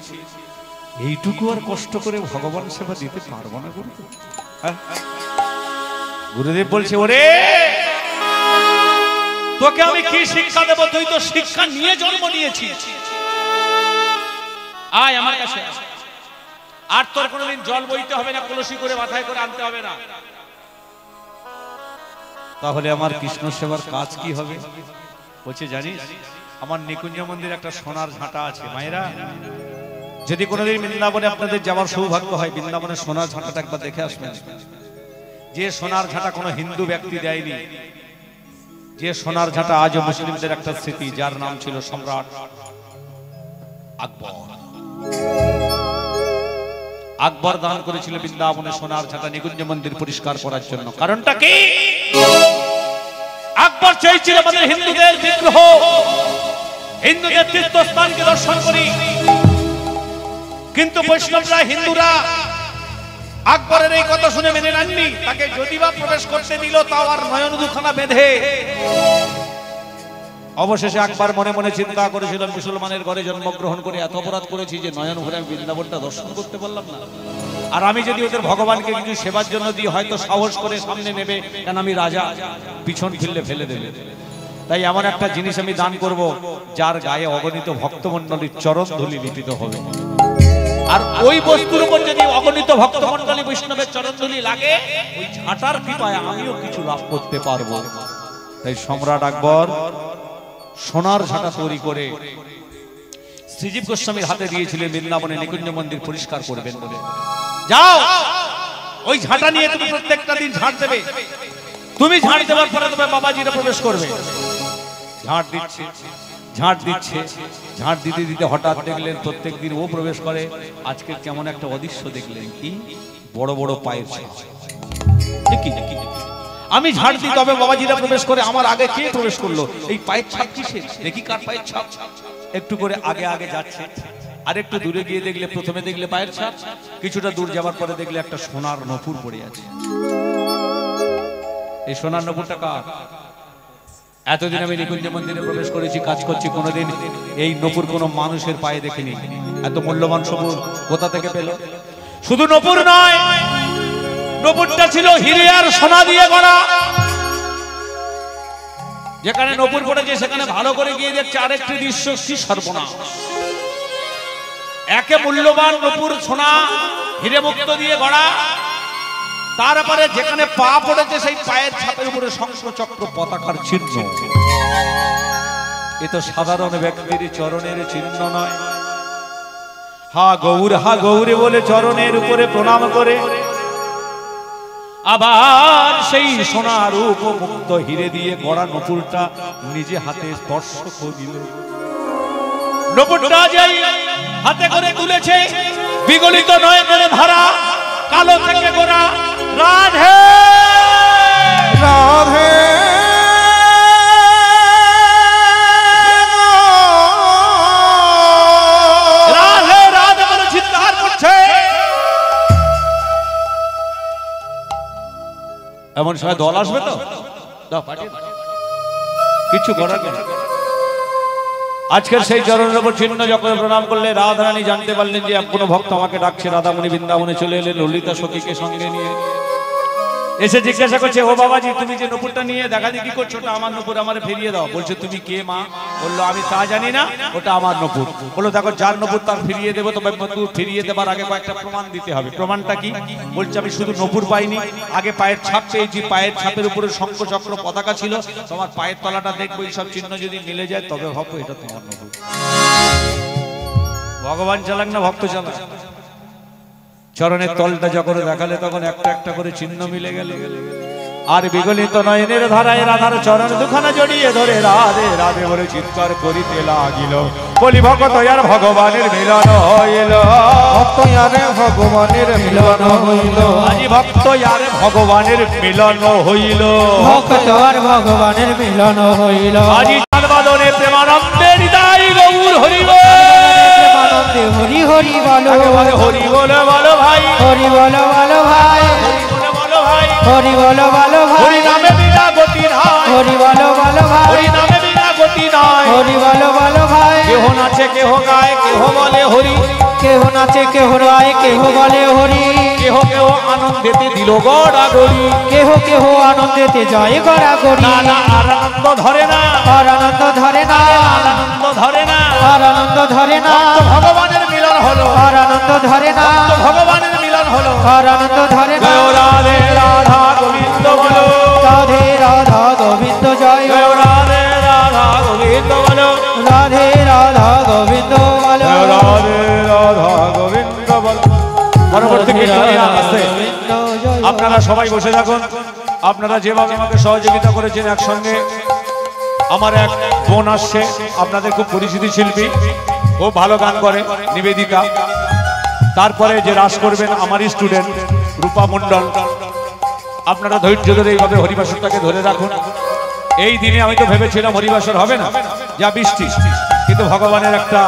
এইটুকু আর কষ্ট করে ভগবান সেবা দিতে পারবো না গুরুদেব? গুরুদেব বলছে, ওরে তোকে আমি কি শিক্ষা দেব? তুই তো শিক্ষা নিয়ে জন্ম নিয়েছিস। আয় আমার কাছে, আর তোর কোনোদিন জল বইতে হবে না, কলসি করে মাথায় করে আনতে হবে না। তাহলে আমার কৃষ্ণ সেবার কাজ কি হবে? বলছে, জানিস আমার নিকুঞ্জ মন্দির একটা সোনার ঝাঁটা আছে। মায়েরা, যদি কোনোদিন বৃন্দাবনে আপনাদের যাওয়ার সৌভাগ্য হয়, বৃন্দাবনের সোনার ঝাঁটাটা একবার দেখে আসবেন। যে সোনার ঝাঁটা কোনো হিন্দু ব্যক্তি দেয়নি, যে সোনার ঝাঁটা আজও মুসলিমদের একটা স্মৃতি, যার নাম ছিল সম্রাট আকবর। আকবর দান করেছিল বৃন্দাবনে সোনার ঝাঁটা নিকুঞ্জ মন্দির পরিষ্কার করার জন্য। কারণটা কি? আকবর চাইছিল আমাদের হিন্দুদের বিগ্রহ, হিন্দুদের তীর্থস্থানকে দর্শন করি, কিন্তু বৈষ্ণবরা, হিন্দুরা আকবরের এই কথা শুনে মেনে নেননি। তাকে যদি বা প্রবেশ করতে দিল, তাও আর নয়ন দুখানা বেঁধে। অবশেষে আকবর মনে মনে চিন্তা করেছিল, মুসলমানের ঘরে জন্মগ্রহণ করে এত অপরাধ করেছি যে নয়ন ভরে আমি বৃন্দাবনটা দর্শন করতে পারলাম না। আর আমি যদি ওদের ভগবানকে কিছু সেবার জন্য দিই, হয়তো সাহস করে সামনে নেবে, কেন আমি রাজা, পিছন ফিরলে ফেলে দেবে। তাই এমন একটা জিনিস আমি দান করব, যার গায়ে অগণিত ভক্তমণ্ডলীর চরণ ধুলি লিপিত হবে। আর ওই বস্তুর উপর যদি অগণিত ভক্তমণ্ডলী বৈষ্ণবের চরণ ধুলি লাগে, ওই ঝাঁটার কৃপায় আমিও কিছু লাভ করতে পারবো। তাই সম্রাট আকবর সোনার ঝাঁটা তৈরি করে শ্রীজীব গোস্বামীর হাতে দিয়েছিলেন, বৃন্দাবনে নিকুঞ্জ মন্দির পরিষ্কার করবেন বলে। যাও, ওই ঝাঁটা নিয়ে তুমি প্রত্যেকটা দিন ঝাঁট দেবে। তুমি ঝাঁট দেওয়ার পরে তবে বাবাজিরা প্রবেশ করবে। ঝাঁট দিচ্ছে, ঝাঁট দিচ্ছে, ঝাঁট দিতে দিতে হঠাৎ দেখলেন প্রত্যেক দিন ও প্রবেশ করে। আজকে কেমন একটা অদৃশ্য দেখলেন, কি বড় বড় পায়ের ছাপ। আমি ঝাড় দিই, তবে বাবাজিরা প্রবেশ করে। আমার আগে কে প্রবেশ করলো? এই পায়ের ছাপ কিসের? দেখি কার পায়ের ছাপ। একটু করে আগে আগে যাচ্ছে, আর একটু দূরে গিয়ে দেখলে, প্রথমে দেখলে পায়ের ছাপ, কিছুটা দূর যাওয়ার পরে দেখলে একটা সোনার নপুর পড়ে আছে। এই সোনার নপুরটা কার? এতদিন আমি নিকুঞ্জ মন্দিরে প্রবেশ করেছি, কাজ করছি, কোনোদিন এই নপুর কোনো মানুষের পায়ে দেখিনি। এত মূল্যবান সবুজ কোথা থেকে পেল? শুধু নপুর নয়, নপুরটা ছিল হিরে আর সোনা দিয়ে গড়া। যেখানে নপুর পড়েছে সেখানে ভালো করে গিয়ে দেখছে আরেকটি দৃশ্য, কি সর্বনাশ! একে মূল্যবান নপুর সোনা হিরে মুক্ত দিয়ে গড়া, তারপরে যেখানে পা পড়েছে সেই পায়ের ছাপের উপরে শঙ্খ চক্র পতাকার চিহ্ন। এ তো সাধারণ ব্যক্তির চরণের চিহ্ন নয়। হা গৌর, হা গৌরে বলে চরণের উপরে প্রণাম করে আবার সেই সোনার উপমুক্ত হিরে দিয়ে গড়া নপুরটা নিজে হাতে স্পর্শ করিল। নপুরটা যাই হাতে করে তুলেছে, বিগলিত নয়নের ধারা, কালো থেকে গোরা রাধে রাধে রাধে রাধে বলে চিৎকার করছে। এমন সময় দল আসবে তো, দাও পাঠিয়ে দাও, কিছু করার নেই। আজকের সেই চরণের উপর চিহ্ন যখন প্রণাম করলে রাধারানী জানতে পারলেন যে কোনো ভক্ত আমাকে ডাকছে। রাধামণি বৃন্দাবনে চলে এলেন ললিতা সখীকে সঙ্গে নিয়ে। এসে জিজ্ঞাসা করছে, ও বাবাজি, তুমি যে নপুরটা নিয়ে দেখা দেখি করছো, ওটা আমার নপুর, আমার ফিরিয়ে দাও। বলছে, তুমি কে মা? বললো, আমি তা জানি না, ওটা আমার নপুর। বললো, দেখো, যার নপুর তার ফিরিয়ে দেবো, তবে নপুর ফিরিয়ে দেবার আগে কয়েকটা প্রমাণ দিতে হবে। প্রমাণটা কি? বলছে, আমি শুধু নপুর পাইনি, আগে পায়ের ছাপ পেয়েছি। পায়ের ছাপের উপরে শঙ্খ চক্র পতাকা ছিল। তোমার পায়ের তলাটা দেখবো, এইসব চিহ্ন যদি মিলে যায় তবে ভাবো এটা তোমার নপুর। ভগবান চালাক না ভক্ত চালাক? চরণের তলটা যখন দেখালে তখন একটা একটা করে চিহ্ন মিলে গেল। আর বিগলিত নয়নের ধারায় রাধার চরণ দুখানা জড়িয়ে ধরে রাধে রাধে বলে চিৎকার করিতে লাগিল। বলি ভগত আর ভগবানের মিলন হইল, ভক্ত আরে ভগবানের মিলন হইল, আজি ভক্ত আর ভগবানের মিলন হইল, ভক্ত আর ভগবানের মিলন হইল। আজি চাঁদবাদনে প্রেমানন্দে হৃদয় গৌর হরি বল, প্রেমানন্দে হরি হরি বলো, হরি বলে বলো ভাই, হরি বলো বলো ভাই, হরি বলে বলো ভাই, হরি বলো বলো ভাই, হরি নামে বিনা গতি নাই, হরি বলো বলো ভাই, হরি নামে বিনা গতি নাই। হরি বলো বলো ভাই, কেহ নাচে কেহ গায় কেহ বলে হরি, কেহ নাচে কেহ গায় কেহ বলে হরি, কেহ কেহ আনন্দেতে দিল গড়াগড়ি, কেহ কেহ আনন্দেতে যায় গড়াগড়ি। না না আর আনন্দ ধরে না, আর আনন্দ ধরে না, আনন্দ ধরে না, আর আনন্দ ধরে না, ভগবানের মিলন হলো, আর আনন্দ ধরে না, ভগবানের মিলন হলো। আর আনন্দ ধরে না। জয় রাধে রাধা গোবিন্দ বলো, রাধে রাধা গোবিন্দ জয়, জয় রাধে রাধা গোবিন্দ বলো, রাধে রাধা গোবিন্দ বলো, জয় রাধে রাধা গোবিন্দ বলো। পরবর্তী কীর্তনীয় আসছে, গোবিন্দ জয়। আপনারা সবাই বসে থাকুন। আপনারা যেভাবে আমাকে সহযোগিতা করেছেন একসঙ্গে, আমার এক বোন আসছে, আপনাদের খুব পরিচিতি শিল্পী, ও ভালো গান করে, নিবেদিতা। তারপরে যে রাস করবেন আমারই স্টুডেন্ট রূপা মণ্ডল। আপনারা ধৈর্য ধরে এইভাবে হরিবাসরটাকে ধরে রাখুন। এই দিনে আমি তো ভেবেছিলাম হরিবাসর হবে না, যা বৃষ্টি, কিন্তু ভগবানের একটা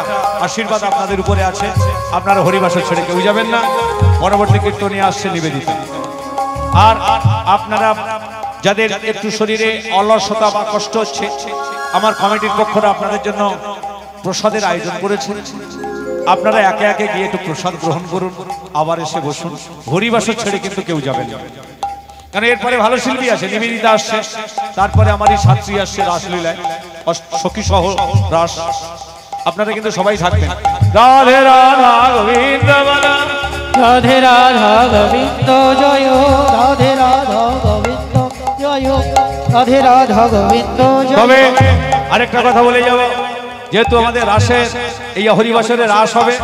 আশীর্বাদ আপনাদের উপরে আছে, আপনারা হরিবাসর ছেড়ে কেউ যাবেন না। পরবর্তী কীর্তনীয় আসছে নিবেদিতা। আর আপনারা যাদের একটু শরীরে অলসতা বা কষ্ট হচ্ছে, আমার কমিটির পক্ষরা আপনাদের জন্য প্রসাদের আয়োজন করেছে। আপনারা একে একে গিয়ে একটু প্রসাদ গ্রহণ করুন, আবার এসে বসুন। হরিবাসর ছেড়ে কিন্তু কেউ যাবেন না, কারণ এরপরে ভালো শিল্পী আসে, নিবেদিতা আসছে, তারপরে আমারই ছাত্রী আসছে রাসলীলায়, সখী সহ রাস। আপনারা কিন্তু সবাই থাকবেন। রাধে রাধা গোবিন্দ বলো, রাধে রাধা গোবিন্দ জয়, রাধে রাধা গোবিন্দ জয়, রাধে রাধা গোবিন্দ তবে জয়। আরেকটা কথা বলে যাব, যেহেতু আমাদের রাসের এই হরিবাসরে রাস হবে,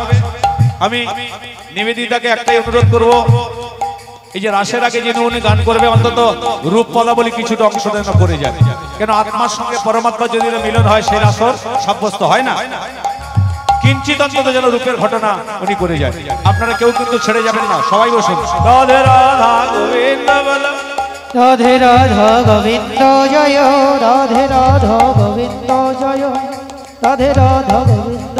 আমি নিবেদিতাকে একটাই অনুরোধ করব, এই যে রাসের আগে যিনি উনি গান করবে, অন্তত রূপ পদাবলী কিছুটা অংশ যেন করে যাবে, কেন আত্মার সঙ্গে পরমাত্মা যদি মিলন হয় সেই রাসর সাব্যস্ত হয় না। কিঞ্চিত অন্তত যেন রূপের ঘটনা উনি করে যায়। আপনারা কেউ কিন্তু ছেড়ে যাবেন না, সবাই বসুন। রাধে রাধা গোবিন্দ বলো, রাধে রাধা গোবিন্দ জয়, রাধে রাধা গোবিন্দ জয়, রাধে রাধা গোবিন্দ